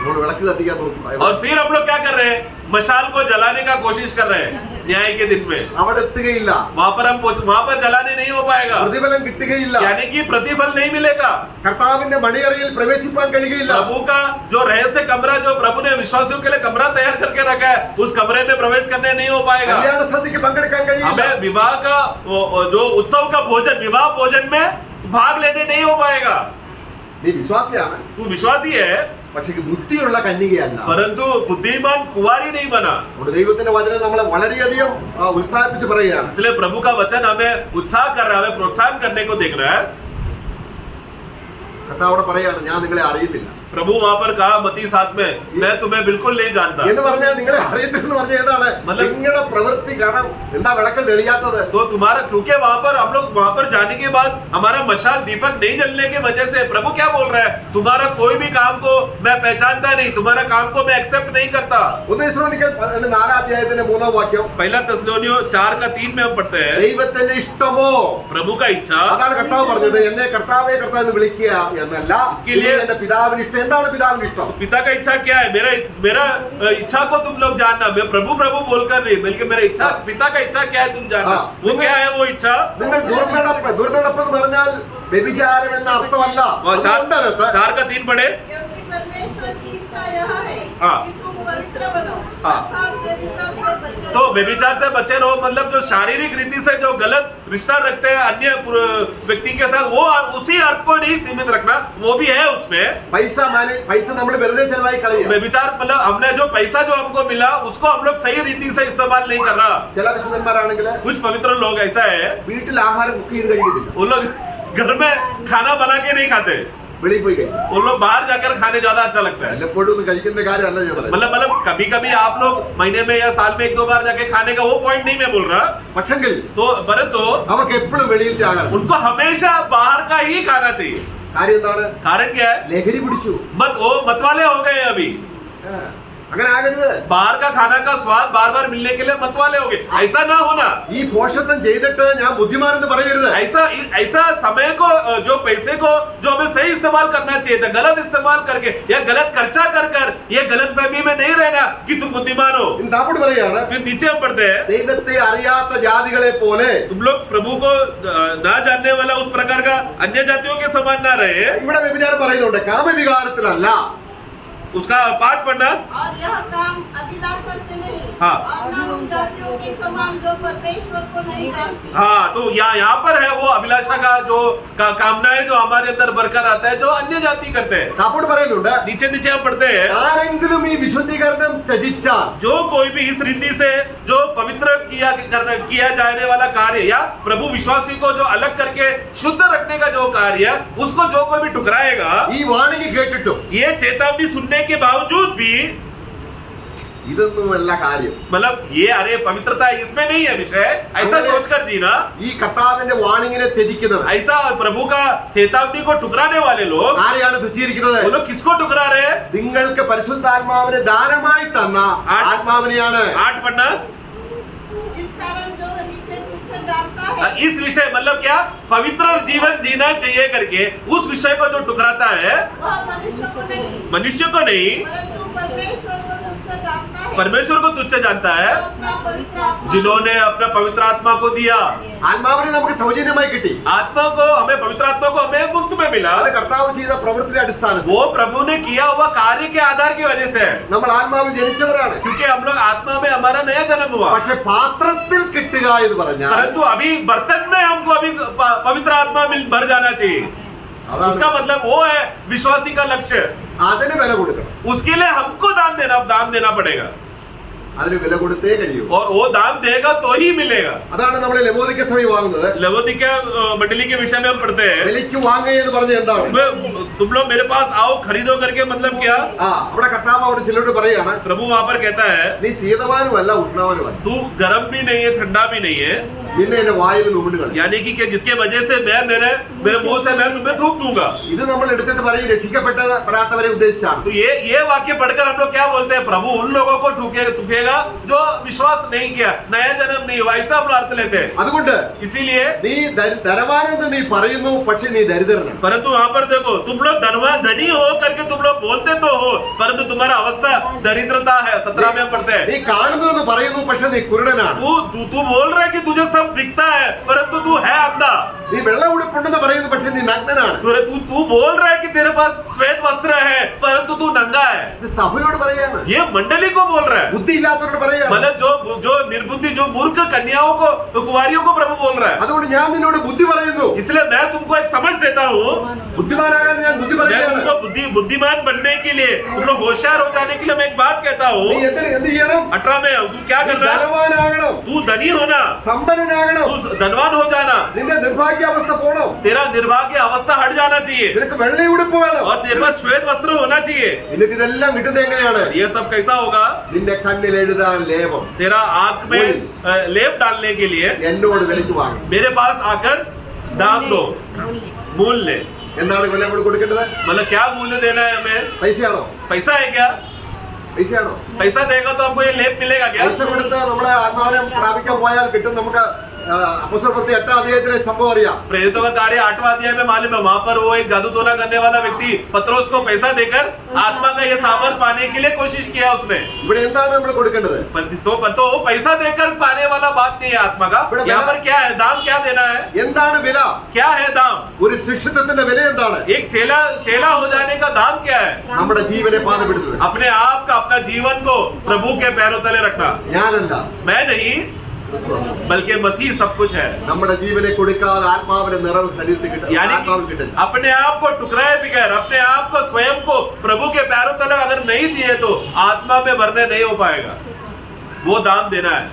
നമ്മൾ വിളക്ക് കത്തിക്കാൻ നോക്കി. और फिर हम लोग क्या कर रहे हैं, मशाल को जलाने का कोशिश कर रहे हैं न्याय के दिन में। അവിടെ എത്തുകയില്ല. वहां पर जलाने नहीं हो पाएगा, പ്രതിഫലം കിട്ടുകയില്ല. यानी कि प्रतिफल नहीं मिलेगा। കർത്താവിന്റെ മണിയറയിൽ പ്രവേശിപ്പാൻ കഴിയുകയില്ല. प्रभु का जो रहस्य कमरा जो प्रभु ने विश्वासियों के लिए कमरा तैयार करके रखा है, उस कमरे में प्रवेश करने नहीं हो पाएगा। കല്യാണ സദ്യക്ക് പങ്കെടുക്കാൻ കഴിയില്ല. हमें विवाह का जो उत्सव का भोजन, विवाह भोजन में भाग लेने नहीं हो पाएगा। നീ വിശ്വാസിയാണ്, तू विश्वासी है പക്ഷേ ബുദ്ധിയുള്ള കന്യകയല്ല. परंतु बुद्धिमान कुंवारी नहीं बना। നമ്മുടെ ദൈവത്തിന്റെ വചനം നമ്മളെ വളരെയധികം ഉത്സാഹിപ്പിച്ച് പറയുകയാണ്. इसलिए प्रभु का वचन हमें उत्साह कर रहा है, हमें प्रोत्साहन करने को देख रहा है। കർത്താവോട് പറയാണ്, ഞാൻ നിങ്ങളെ അറിയുന്നില്ല प्रभु वहां पर कहा मती साथ में, मैं तुम्हें बिल्कुल नहीं जानता। എന്ന് പറഞ്ഞാൽ നിങ്ങളെ അറിയത്തില്ലെന്ന് പറഞ്ഞ ഏതാണ്? നിങ്ങളുടെ പ്രവൃത്തി കാണാൻ എന്താ വിളക്ക് തെളിയാത്തത്? तो तुम्हारा, क्योंकि वहां पर हम लोग वहां पर जाने के बाद हमारा मशाल दीपक नहीं जलने की वजह से प्रभु क्या बोल रहा है, तुम्हारा कोई भी काम को मैं पहचानता नहीं, तुम्हारा काम को मैं एक्सेप्ट नहीं करता। 4:4 पहला തെസ്സലോനിയോ 4:3 में हम पढ़ते हैं, ദൈവത്തിന്റെ ഇഷ്ടമോ, प्रभु का इच्छा। അതാണ് കർത്താവ് പറഞ്ഞത്, എന്നെ കർത്താവേ കർത്താവ് എന്ന് വിളിക്കുക എന്നല്ല, എന്റെ പിതാവിന് ഇഷ്ടം. എന്താണ് പിതാവിന് ഇഷ്ടം? पिता का इच्छा क्या है? मेरा इच्छा को तुम लोग जानना। मैं प्रभु प्रभु बोलकर नहीं, बल्कि मेरा इच्छा, पिता का इच्छा क्या है तुम जानना। वो क्या है वो इच्छा? നിങ്ങൾ ദുർനടപ്പ് എന്ന് പറഞ്ഞാൽ വ്യഭിചാരം എന്ന അർത്ഥമല്ല. 4:3 पढ़े। क्योंकि परमेश्वर की इच्छा यह है हाँ। कि तुम पवित्र बनो, हाँ। अर्थात व्यभिचार से बचे तो रहो। व्यभिचार से बचे रहो, मतलब जो शारीरिक रीति से जो गलत रिश्ता रखते हैं अन्य व्यक्ति के साथ, वो उसी अर्थ को नहीं सीमित रखना, वो भी है उसमें। പൈസ നമ്മൾ വെറുതെ ചെലവായി കളയുക. व्यभिचार मतलब हमने जो पैसा जो हमको मिला उसको हम लोग सही रीति से इस्तेमाल नहीं कर रहा। ചില വിശുദ്ധന്മാരാണെങ്കിൽ कुछ पवित्र लोग ऐसा है, വീട്ടിൽ ആഹാരം കുക്ക് ചെയ്ത് കഴിക്കത്തില്ല, वो लोग घर में खाना बना के नहीं खाते, വെളിയിൽ പോയി കഴിക്കും. वो लोग बाहर जाकर खाने ज्यादा अच्छा लगता है। വല്ലപ്പോഴും ഒന്നും കഴിക്കുന്ന കാര്യമല്ല ഞാൻ പറയുന്നത്. मतलब कभी कभी आप लोग महीने में या साल में 1-2 बार जाके खाने का वो पॉइंट नहीं मैं बोल रहा। പക്ഷെങ്കിൽ तो परंतु അവർക്ക് എപ്പോഴും വെളിയിലത്തെ ആഹാരം. उनको हमेशा बाहर का ही खाना चाहिए। കാര്യം എന്താണ്? कारण क्या है? ലഹരി പിടിച്ചു. मतवाले हो गए अभी। അങ്ങനെ ആകരുത്. बाहर का खाना का स्वाद बार बार मिलने के लिए मतवाले हो गए, ऐसा ना होना। ഈ പോഷത്വം ചെയ്തിട്ട് ഞാൻ ബുദ്ധിമാനെന്ന് പറയരുത്. ऐसा समय को, जो पैसे को जो हमें सही इस्तेमाल करना चाहिए था, गलत इस्तेमाल करके या गलत खर्चा कर ये गलत फहमी में नहीं रहना कि तुम बुद्धिमान हो। ഇനി താപ്പോട് പറയാണ്, फिर नीचे हम पढ़ते हैं, ദൈവത്തെ അറിയാത്ത ജാതികളെ പോലെ तुम लोग प्रभु को ना जानने वाला उस प्रकार का अन्य जातियों के समान ना रहे। ഇവിടെ വ്യഭിചാരം പറയുന്നുണ്ട്, കാമവികാരത്തിലല്ല. उसका 5 पढ़ना। और यह काम अभिलाषा से नहीं, हाँ। और न उन जातियों के समान जो परमेश्वर को नहीं जानती। हाँ, तो यहाँ पर है वो अभिलाषा का जो कामनाएं जो हमारे अंदर बरकरार आता है, जो अन्य जाति करते हैं। താപ്പോട് പറയുന്നുണ്ട്, नीचे हम पढ़ते हैं, ആരെങ്കിലും ഈ വിശുദ്ധീകരണം ത്യജിച്ചാൽ, जो कोई भी इस रीति से जो पवित्र किया जाने वाला कार्य या प्रभु विश्वासी को जो अलग करके शुद्ध रखने का जो कार्य, उसको जो कोई भी ठुकराएगा, ഈ വാണിംഗ് കേട്ടിട്ടും ये चेतावनी सुनने के बावजूद भी, ഇതൊന്നുമല്ല കാര്യം. मतलब ये अरे पवित्रता इसमें नहीं है विषय, ऐसा सोचकर जीना। ഈ കർത്താവിന്റെ വാണിങ്ങിനെ ത്യജിക്കുന്നത്, ऐसा प्रभु का चेतावनी को ठुकराने वाले लोग, ആരെയാണ് ത്യജിച്ചിരിക്കുന്നത്? वो लोग किसको ठुकरा रहे हैं? നിങ്ങൾക്ക് പരിശുദ്ധാത്മാവിനെ ദാനമായി തന്ന ആത്മാവിനെയാണ്. 8 पढ़ना। इस कारण जो इसे तुच्छ जानता है, इस विषय मतलब क्या, पवित्र जीवन जीना चाहिए करके उस विषय को जो ठुकराता है, वह मनुष्य को नहीं, मनुष्य को नहीं, परंतु परमेश्वर को तुच्छ जानता है, परमेश्वर को तुच्छ जानता है, जो अपना पवित्र आत्मा जिन्होंने अपना पवित्र आत्मा को दिया। ആത്മാവിനെ നമുക്ക് സൗജന്യമായി കിട്ടി. आत्मा को हमें, पवित्र आत्मा को हमें मुफ्त में मिला। അത് കർത്താവ് ചെയ്ത പ്രവൃത്തിയുടെ അടിസ്ഥാനത്തിൽ वो प्रभु ने किया हुआ कार्य के आधार की वजह से है, നമ്മൾ ആത്മാവിൽ ജനിച്ചവരാണ്. क्योंकि हम लोग आत्मा में हमारा नया जन्म हुआ। പക്ഷെ പാത്രത്തിൽ കിട്ടുക എന്ന് പറഞ്ഞാൽ परंतु अभी बर्तन में हमको अभी पवित्र आत्मा भर जाना चाहिए। उसका मतलब वो है विश्वासी का लक्ष्य, അതിന് വില കൊടുക്കണം. उसके लिए हमको दान देना पड़ेगा। അതിന് വില കൊടുത്തേ കഴിയൂ. और वो दाम देगा तो ही मिलेगा. അതാണ് നമ്മൾ ലവോദിക്ക സഭ വാങ്ങുന്നത്. लवोदिकिया मंडली के विषय में हम पढ़ते हैं. വിലയ്ക്ക് വാങ്ങുക എന്ന് പറഞ്ഞ എന്താണ്? तुम लोग मेरे पास आओ खरीदो करके मतलब क्या? അവിടെ കർത്താവ് അവിടെ ചിലരോട് പറയാണ്, प्रभु वहां पर कहता है നീ ശീതവാനുമല്ല ഉഷ്ണവാനുമല്ല, तू गर्म भी नहीं है ठंडा भी नहीं है, നിന്നെ എന്റെ വായിൽ നുമിണ്ട് കളയും. यानी कि जिसके वजह से मैं मेरे मुंह से मैं तुम्हें थूक दूंगा. ഇത് നമ്മൾ എടുത്തിട്ട് പറയും രക്ഷിക്കപ്പെടാത്തവരെ ഉദ്ദേശിച്ചാണ്. तो ये वाक्य पढ़कर हम लोग क्या बोलते हैं? प्रभु उन लोगों को थूकेगा जो विश्वास नहीं किया, नया जन्म नहीं हुआ, ऐसा हम अर्थ लेते हैं. അതുകൊണ്ട് इसीलिए നീ ധനവാനെന്ന് നീ പറയുന്നു, പക്ഷെ നീ ദരിദ്രനാണ്. परंतु वहां पर देखो, तुम लोग धनी हो करके तुम लोग बोलते तो हो, परंतु तुम्हारा अवस्था दरिद्रता है. 17 में हम पढ़ते हैं. നീ കാണുന്നു എന്ന് പറയുന്നു, പക്ഷെ നീ കുരുടനാണ്. तू बोल रहा है कि तुझे सब दिखता है, परंतु तू है अंधा. നീ വെള്ള ഉടുപ്പുണ്ടെന്ന് പറയുന്നു, പക്ഷെ നീ നഗ്നനാണ്. तू बोल रहा है कि तेरे पास श्वेत वस्त्र है, परंतु तू नंगा है. ഇത് സഭയോട് പറയാണ്, ये मंडली को बोल रहा है. ബുദ്ധി ഇല്ലാത്തവരോട് പറയാണ്. मतलब जो निर्बुद्धि, जो मूर्ख कन्याओं को, कुंवारियों को प्रभु बोल रहा है. അതുകൊണ്ട് ഞാൻ നിന്നോട് ബുദ്ധി പറയുന്നു. इसलिए मैं तुमको एक समझ देता हूँ. ബുദ്ധിമാനാകാൻ ഞാൻ ബുദ്ധി मैं പറയുകയാണ്. तुमको बुद्धिमान बनने के लिए, तुम लोग होशियार हो जाने के लिए मैं एक बात कहता हूँ. നീ എന്ത് ചെയ്യണം? 18 में तू क्या നീ करना? ധനവാനാകണം, तू धनी होना, സമ്പന്നനാകണം, तू धनवान हो जाना, നിന്റെ നിർഭാഗ്യാവസ്ഥ പോണം, तेरा निर्भाग्य अवस्था हट जाना चाहिए, നിനക്ക് വെള്ള ഉടുപ്പ് വേണം. और तेरे पास श्वेत वस्त्र होना चाहिए. എന്നിട്ട് ഇതെല്ലാം കിട്ടുന്നത് എങ്ങനെയാണ്? ये सब कैसा होगा? നിന്റെ കണ്ണിൽ എഴുതാൻ ലേപം तेरा आंख में लेप डालने के लिए എന്നോട് വിലയ്ക്ക് വാങ്ങും. मेरे पास आकर दाम दो, मूल्य. എന്താണ് വില നമ്മൾ കൊടുക്കേണ്ടത്? मतलब क्या मूल्य देना है हमें? പൈസയാണോ? पैसा है क्या? പൈസയാണോ? पैसा देगा तो हमको ये लेप मिलेगा क्या? പൈസ കൊടുത്ത് നമ്മളെ ആത്മാവിനെ പ്രാപിക്കാൻ പോയാൽ കിട്ടും. നമുക്ക് അപ്പോസ്തലപ്രവൃത്തി 8 അധ്യായത്തിലെ സംഭവം അറിയാം. प्रेरितों का कार्य 8वां अध्याय में मालूम है. वहां पर वो एक जादू टोना करने वाला व्यक्ति पत्रोस को पैसा देकर आत्मा का ये सामर्थ पाने के लिए कोशिश किया उसने. ഇവിടെ എന്താണ് നമ്മൾ കൊടുക്കേണ്ടത്? तो पैसा देकर पाने वाला बात नहीं है आत्मा का. यहाँ पर क्या है? दाम क्या देना है? എന്താണ് വില? क्या है दाम? ഒരു ശിഷ്യത്വത്തിന്റെ വില എന്താണ്? एक चेला हो जाने का दाम क्या है? നമ്മുടെ ജീവനെ പാതപ്പെടുത്തുക. अपने आप का, अपना जीवन को प्रभु के पैरों तले रखना. ഞാനല്ല, मैं नहीं, बल्कि मसीह सब कुछ है. നമ്മുടെ ജീവനെ കൊടുക്കാതെ ആത്മാവിന്റെ നിറവ് ശരീരത്തിൽ കിട്ടും. यानी ആത്മാവിൽ കിട്ടില്ല. अपने आप को टुकराए बगैर, अपने आप को स्वयं को प्रभु के पैरों तले अगर नहीं दिए तो आत्मा में भरने नहीं हो पाएगा. वो दाम देना है.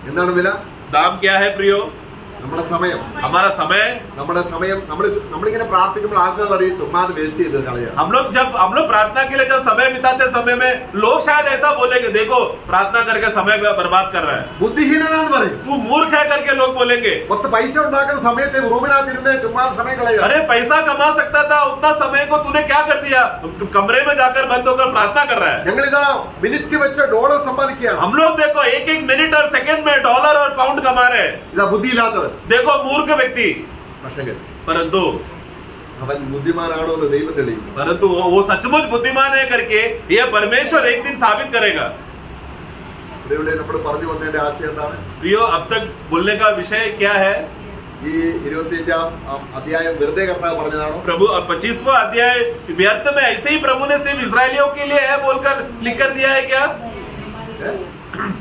എന്താണ് വില? दाम क्या है प्रियो? നമ്മുടെ സമയം. हमारा समय. നമ്മുടെ സമയം നമ്മളിങ്ങനെ പ്രാർത്ഥിക്കുമ്പോൾ ആൾക്കാർ പറയും ചുമ്മാ വേസ്റ്റ് ചെയ്ത് കളയാ. हम लोग प्रार्थना के लिए जब समय बिताते समय में लोग शायद ऐसा बोलेंगे, देखो प्रार्थना करके समय बर्बाद कर रहा है, ബുദ്ധിഹീനനാന്ന് പറയും. तू मूर्ख है करके लोग बोलेंगे. മൊത്തം പൈസ ഉണ്ടാക്കുന്ന സമയത്ത് റൂമിനകത്തിരുന്ന് ചുമ്മാ സമയം കളയാ. अरे पैसा कमा सकता था, उतना समय को तूने क्या कर दिया? कमरे में जाकर बंद होकर प्रार्थना कर रहा है. ഞങ്ങളിതാ മിനിറ്റ് വെച്ച് ഡോളർ സമ്പാദിക്കുകയാണ്. हम लोग देखो एक मिनट और सेकंड में डॉलर और पाउंड कमा रहे हैं. ഇതാ ബുദ്ധിയില്ലാത്തവൻ. देखो मूर्ख व्यक्ति. പക്ഷേ परंतु അവൻ ബുദ്ധിമാനാണോ എന്ന് ദൈവം തെളിയും. परंतु वो सचमुच बुद्धिमान है करके ये परमेश्वर एक दिन साबित करेगा. ഇവിടെ നമ്മൾ പറഞ്ഞു വന്നതിന്റെ ആശയം എന്താണ്? प्रियो, अब तक बोलने का विषय क्या है? ഈ 25ാം അധ്യായം വെറുതെ കർത്താവ് പറഞ്ഞതാണോ? प्रभु 25वां अध्याय व्यर्थ में ऐसे ही प्रभु ने सिर्फ इस्राएलियों के लिए है बोलकर लिख कर दिया है क्या?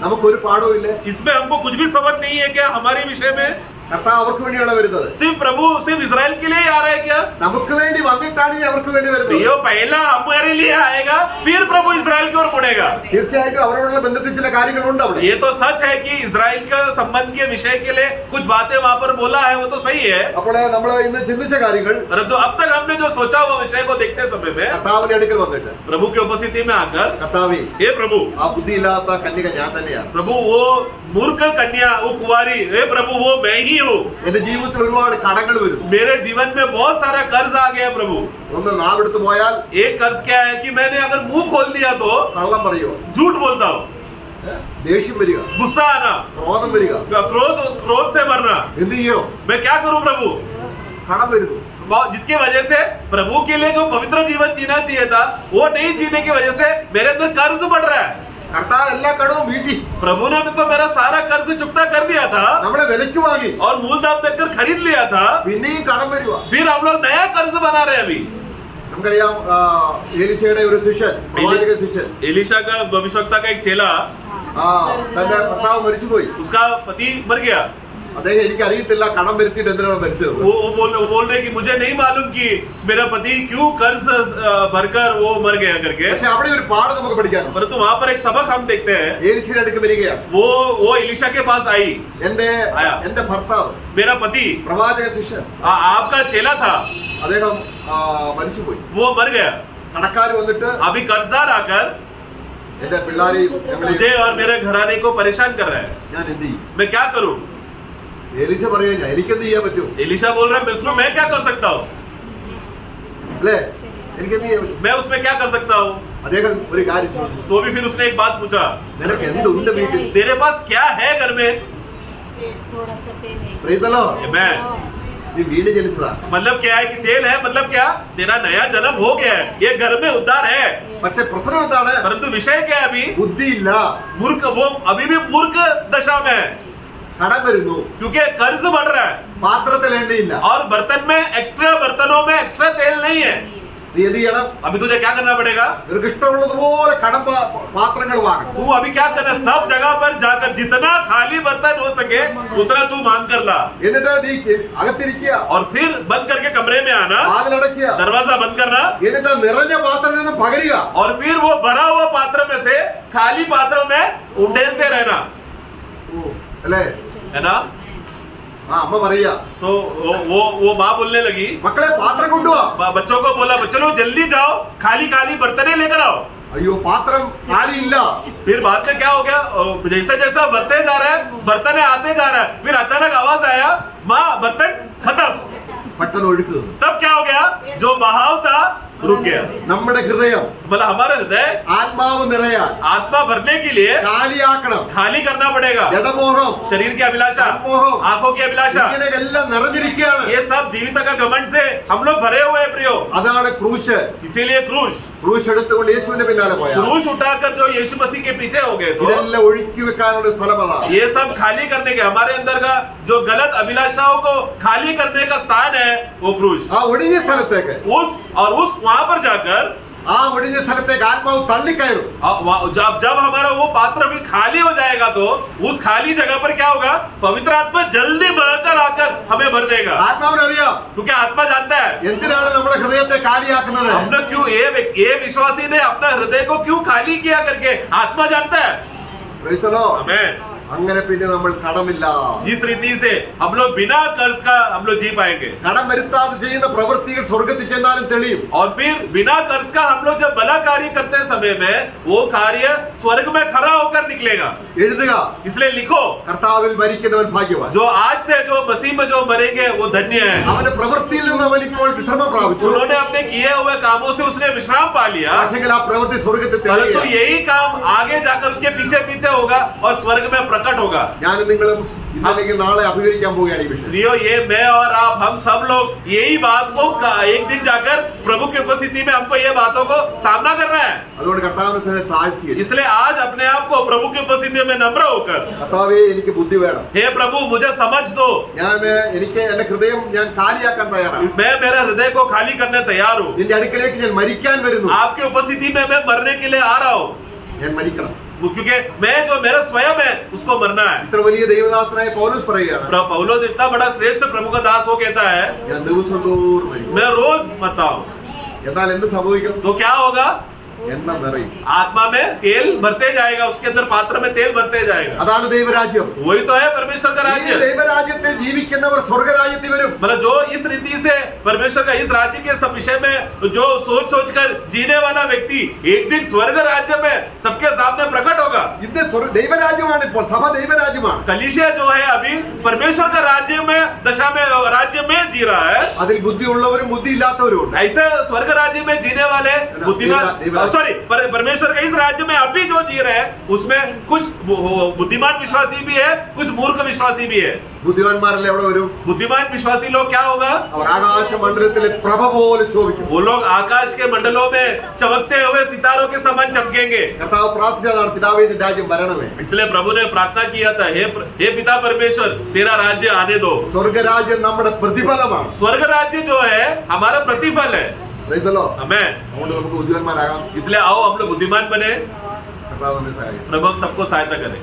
നമുക്കൊരു പാഠവും ഇല്ല. इसमें हमको कुछ भी समझ नहीं है क्या हमारे विषय में? കർത്താവ് അവർക്ക് വേണ്ടിയാണ് വരുന്നത്. सिर्फ प्रभु सिर्फ इस्राएल के लिए आ रहा है क्या? നമുക്ക് വേണ്ടി വന്നിട്ടാണ് ഇനി അവർക്ക് വേണ്ടി വരുന്നത്. यो पहला हमारे लिए आएगा, फिर प्रभु इस्राएल की ओर मुड़ेगा. തീർച്ചയായിട്ടും അവരോടുള്ള ബന്ധത്തിൽ ചില കാര്യങ്ങളുണ്ട് അവിടെ. ये तो सच है कि इस्राएल के संबंध के विषय के लिए कुछ बातें वहां पर बोला है, वो तो सही है. അപ്പോൾ നമ്മൾ ഇന്ന് ചിന്തിച്ച കാര്യങ്ങൾ परंतु अब तक हमने जो सोचा वो विषय को देखते समय में കർത്താവിന്റെ അടുക്കൽ വന്നിട്ട് प्रभु की उपस्थिति में आकर, കർത്താവേ, हे प्रभु, ആ ബുദ്ധിയില്ലാത്ത കന്യക ഞാൻ തന്നെയാണ്. प्रभु वो मूर्ख कन्या, वो कुंवारी, हे प्रभु वो मैं ही हूँ. എന്റെ ജീവിതത്തിൽ ഒരുപാട് കടങ്ങൾ വരും. मेरे जीवन में बहुत सारा कर्ज आ गया प्रभु. ഒന്ന് നാവെടുത്ത് പോയാൽ एक कर्ज क्या है कि मैंने अगर मुंह खोल दिया तो കള്ളം പറയുക, झूठ बोलता हूँ, ദേഷ്യം വരിക, गुस्सा आना, ക്രോധം വരിക, क्रोध से मरना. എന്ത് ചെയ്യോ? मैं क्या करूँ प्रभु? കടം വരുന്നു. जिसकी वजह से प्रभु के लिए जो पवित्र जीवन जीना चाहिए था वो नहीं जीने की वजह से मेरे अंदर कर्ज बढ़ रहा है. കർത്താവ് എല്ലാ കടവും വീട്ടി प्रभु ने तो मेरा सारा कर्ज चुकता कर दिया था നമ്മളെ വിലയ്ക്ക് വാങ്ങി. और मूल दाम देकर खरीद लिया था. പിന്നെയും കടം വരുക. फिर हम लोग नया कर्ज बना रहे हैं अभी. നമുക്കറിയാം എലീശയുടെ ഒരു ശിഷ്യൻ, പ്രവാചക ശിഷ്യൻ, एलीशा का भविष्यवक्ता का एक चेला, തന്റെ ഭർത്താവ് മരിച്ചുപോയി. उसका पति मर गया. അദ്ദേഹം എനിക്ക് അറിയത്തില്ല കടം വരുത്തിയിട്ട് എന്തിനാണ് മരിച്ചത്. वो बोल रहे कि मुझे नहीं मालूम कि मेरा पति क्यों कर्ज भरकर वो मर गया करके. പക്ഷെ അവിടെ ഒരു പാഠം നമുക്ക് പഠിക്കാനുണ്ട്. परंतु वहां पर एक सबक हम देखते हैं. എലീശയുടെ അടുക്ക് വരികയാണ്. वो एलीशा के पास आई. എന്റെ ഭർത്താവ്, मेरा पति പ്രവാചക ശിഷ്യൻ, आपका चेला था, അദ്ദേഹം മരിച്ചുപോയി. वो मर गया. കടക്കാർ വന്നിട്ട് अभी कर्जदार आकर എന്റെ പിള്ളേരെയും मुझे और मेरे घराने को परेशान कर रहा है. ഞാൻ എന്ത് ചെയ്യും? मैं क्या करूं? എലീശ പറയാ ഞാൻ എനിക്കെന്ത് ചെയ്യാൻ പറ്റും? एलीशा बोल रहा है मैं क्या कर सकता हूँ? അല്ലേ, എനിക്കെന്ത് ചെയ്യാൻ പറ്റും? मैं उसमें क्या कर सकता हूँ? അദ്ദേഹം ഒരു കാര്യം ചോദിച്ചു. तो भी फिर उसने एक बात पूछा, നിനക്ക് എന്തുണ്ട് വീട്ടിൽ? तेरे पास क्या है घर में? थोड़ा सा तेल है। Praise the Lord. Amen. നീ വീട് ജനിച്ചതാ. मतलब क्या है कि तेल है, मतलब क्या? तेरा नया जन्म हो गया है, ये घर में उद्धार है. പക്ഷെ പ്രശ്നം എന്താണ്? परंतु विषय क्या है? अभी ബുദ്ധിയില്ല, मूर्ख, वो अभी भी मूर्ख दशा में है, കടം വരുന്നു, क्योंकि कर्ज बढ़ रहा है പാത്രത്തിൽ എണ്ണയില്ല. और बर्तन में एक्स्ट्रा, बर्तनों में एक्स्ट्रा तेल नहीं है. നീ എന്ത് ചെയ്യണം? अभी तुझे क्या करना पड़ेगा? നിനക്ക് ഇഷ്ടമുള്ളതുപോലെ കടം പാത്രങ്ങൾ വാങ്ങണം. तू अभी क्या करना, सब जगह पर जाकर जितना खाली बर्तन हो सके उतना तू मांग कर ला, എന്നിട്ട് നീ അകത്തിരിക്കുക, और फिर बंद करके कमरे में आना, വാതിലടയ്ക്കുക, दरवाजा बंद करना, എന്നിട്ട് നിറഞ്ഞ പാത്രത്തിൽ നിന്ന് പകരുക. और फिर वो भरा हुआ पात्र में से खाली पात्रों में उंडेलते रहना, അല്ലേ? है ना? അമ്മ പറയാ, तो वो माँ बोलने लगी, മക്കളെ പാത്രം കൊണ്ടുവാ. बच्चों को बोला, चलो जल्दी जाओ, खाली खाली बर्तने लेकर आओ. അയ്യോ പാത്രം കാലിയില്ല. फिर बाद में क्या हो गया, जैसा जैसा बढ़ते जा रहा है, बर्तन आते जा रहा है, फिर अचानक आवाज आया, माँ बर्तन खत्म. പെട്ടെന്ന് ഒഴുക്ക്. तब क्या हो गया, जो बहाव था रुक गया. നമ്മുടെ ഹൃദയം मतलब हमारा हृदय ആത്മാവ് നിറയാൻ आत्मा भरने के लिए കാലിയാക്കണം. खाली करना पड़ेगा. ജഡമോഹം, शरीर की अभिलाषा, മോഹം, आंखों की अभिलाषा, ഇങ്ങനെയെല്ലാം നിറഞ്ഞിരിക്കുകയാണ്. ये सब जीवित का घमंड से हम लोग भरे हुए हैं प्रियो. അതാണ് ക്രൂശ്. इसीलिए क्रूश എടുത്തുകൊണ്ട് യേശുവിന്റെ പിന്നാലെ പോയാ क्रूश उठाकर जो यीशु मसीह के पीछे हो गए, तो ഇതെല്ലാം ഒഴുക്കി വെക്കാനുള്ള സ്ഥലം അതാ. ये सब खाली करने के, हमारे अंदर का जो गलत अभिलाषाओं को खाली करने का स्थान है वो क्रूश. ആ ഒഴിഞ്ഞ സ്ഥലത്തേക്ക്, उस वहां पर जाकर ആ ഒഴിഞ്ഞ സ്ഥലത്തേക്ക് ആത്മാവ് തള്ളിക്കയറും. जब हमारा वो पात्र भी खाली हो जाएगा, तो उस खाली जगह पर क्या होगा, पवित्र आत्मा जल्दी बहकर आकर हमें भर देगा. ആത്മാവിനറിയാം क्योंकि आत्मा जानता है എന്തിനാണ് നമ്മുടെ ഹൃദയത്തെ കാലിയാക്കുന്നത്. हमने क्यों, ये विश्वासी ने अपना हृदय को क्यों खाली किया करके आत्मा जानता है. Praise the Lord. हमें അങ്ങനെ പിന്നെ നമ്മൾ കടമില്ല. इस रीति से हम लोग बिना कर्ज का हम लोग जी पाएंगे. കടം വരുത്താതെ ചെയ്യുന്ന പ്രവൃത്തികൾ സ്വർഗത്തിൽ ചെന്നാലും തെളിയും. और फिर बिना कर्ज का हम लोग जब भला कार्य करते समय में वो कार्य स्वर्ग में खड़ा होकर निकलेगा. എഴുതുക, इसलिए लिखो, കർത്താവിൽ മരിക്കുന്നവൻ ഭാഗ്യവാൻ. जो आज से जो मसीह में जो मरेंगे वो धन्य है. അവന്റെ പ്രവൃത്തിയിൽ നിന്ന് അവൻ ഇപ്പോൾ വിശ്രമം പ്രാപിച്ചു. उन्होंने अपने किए हुए कामों से उसने विश्राम पा लिया, പക്ഷെങ്കിൽ ആ പ്രവൃത്തി സ്വർഗത്തിൽ परंतु തെളിയുക. यही काम आगे जाकर उसके पीछे पीछे होगा और स्वर्ग में प्रकट होगा. ഞാനും നിങ്ങളും ഇന്നല്ലെങ്കിൽ നാളെ അഭിമുഖീകരിക്കാൻ പോവുകയാണ് ഈ വിഷയം. प्रियो, ये मैं और आप, हम सब लोग यही बात को एक दिन जाकर प्रभु की उपस्थिति में हमको ये बातों को सामना करना है. അതുകൊണ്ട് കർത്താവിനെ താഴ്ത്തി, इसलिए आज अपने आप को प्रभु की उपस्थिति में नम्र होकर, കർത്താവേ എനിക്ക് ബുദ്ധി വേണം. हे प्रभु मुझे समझ दो, എനിക്ക് എന്റെ ഹൃദയം ഞാൻ കാലിയാക്കാൻ തയ്യാറാണ്. मैं मेरा हृदय को खाली करने तैयार हूँ. നിന്റെ അടുക്കലേക്ക് ഞാൻ മരിക്കാൻ വരുന്നു. आपकी उपस्थिति में मैं मरने के लिए आ रहा हूँ, ഞാൻ മരിക്കണം. क्योंकि मैं जो मेरा स्वयं है उसको मरना है. ഇത്ര വലിയ ദൈവദാസനായ പൗലോസ് പറയുകയാണ്, पौलुस इतना बड़ा श्रेष्ठ प्रभु का दास वो कहता है, ഞാൻ ദിവസം തോറും മരിക്കും. मैं रोज मरता हूँ. എന്നാൽ എന്ത് സംഭവിക്കും? तो क्या होगा, എണ്ണ നിറയും. आत्मा में तेल भरते जाएगा, उसके अंदर पात्र में तेल भरते जाएगा. അതാണ് ദൈവരാജ്യം. वही तो है परमेश्वर का ഈ राज्य. ദൈവരാജ്യത്തിൽ ജീവിക്കുന്നവർ സ്വർഗരാജ്യത്തിൽ വരും. मतलब जो इस रीति से परमेश्वर का इस राज्य के सब विषय में जो सोच सोच कर जीने वाला व्यक्ति एक दिन स्वर्ग राज्य में सबके सामने प्रकट होगा. ഇത് ദൈവരാജ്യമാണ്. ഇപ്പോൾ സഭ ദൈവരാജ്യമാണ്. कलीसिया जो है अभी परमेश्वर का राज्य में दशा में राज्य में जी रहा है. അതിൽ ബുദ്ധിയുള്ളവരും ബുദ്ധിയില്ലാത്തവരും ഉണ്ട്. ऐसे स्वर्ग राज्य में जीने वाले बुद्धिमान, सॉरी परमेश्वर के इस राज्य में अभी जो जी रहे हैं उसमें कुछ बुद्धिमान विश्वासी भी है, कुछ मूर्ख विश्वासी भी है. ബുദ്ധിമാന്മാരെല്ലാം എവിടെ വരും? बुद्धिमान विश्वासी लोग क्या होगा, അവർ ആകാശ മണ്ഡലത്തിലെ പ്രഭ പോലെ ശോഭിക്കും. वो लोग आकाश के मंडलों में चमकते हुए सितारों के समान चमकेंगे. കർത്താവ് പ്രാർത്ഥിച്ചതാണ്, പിതാവേ നിന്റെ രാജ്യം വരണമേ. इसलिए प्रभु ने प्रार्थना किया था, हे पिता परमेश्वर तेरा राज्य आने दो. സ്വർഗരാജ്യം നമ്മുടെ പ്രതിഫലമാണ്. स्वर्ग राज्य जो है हमारा प्रतिफल है. Praise the Lord. हमें അതുകൊണ്ട് നമുക്ക് ബുദ്ധിമാന്മാരാകാം. इसलिए आओ हम लोग बुद्धिमान बने. കർത്താവ് നമ്മെ സഹായിക്കും. प्रभु हम सबको सहायता करे.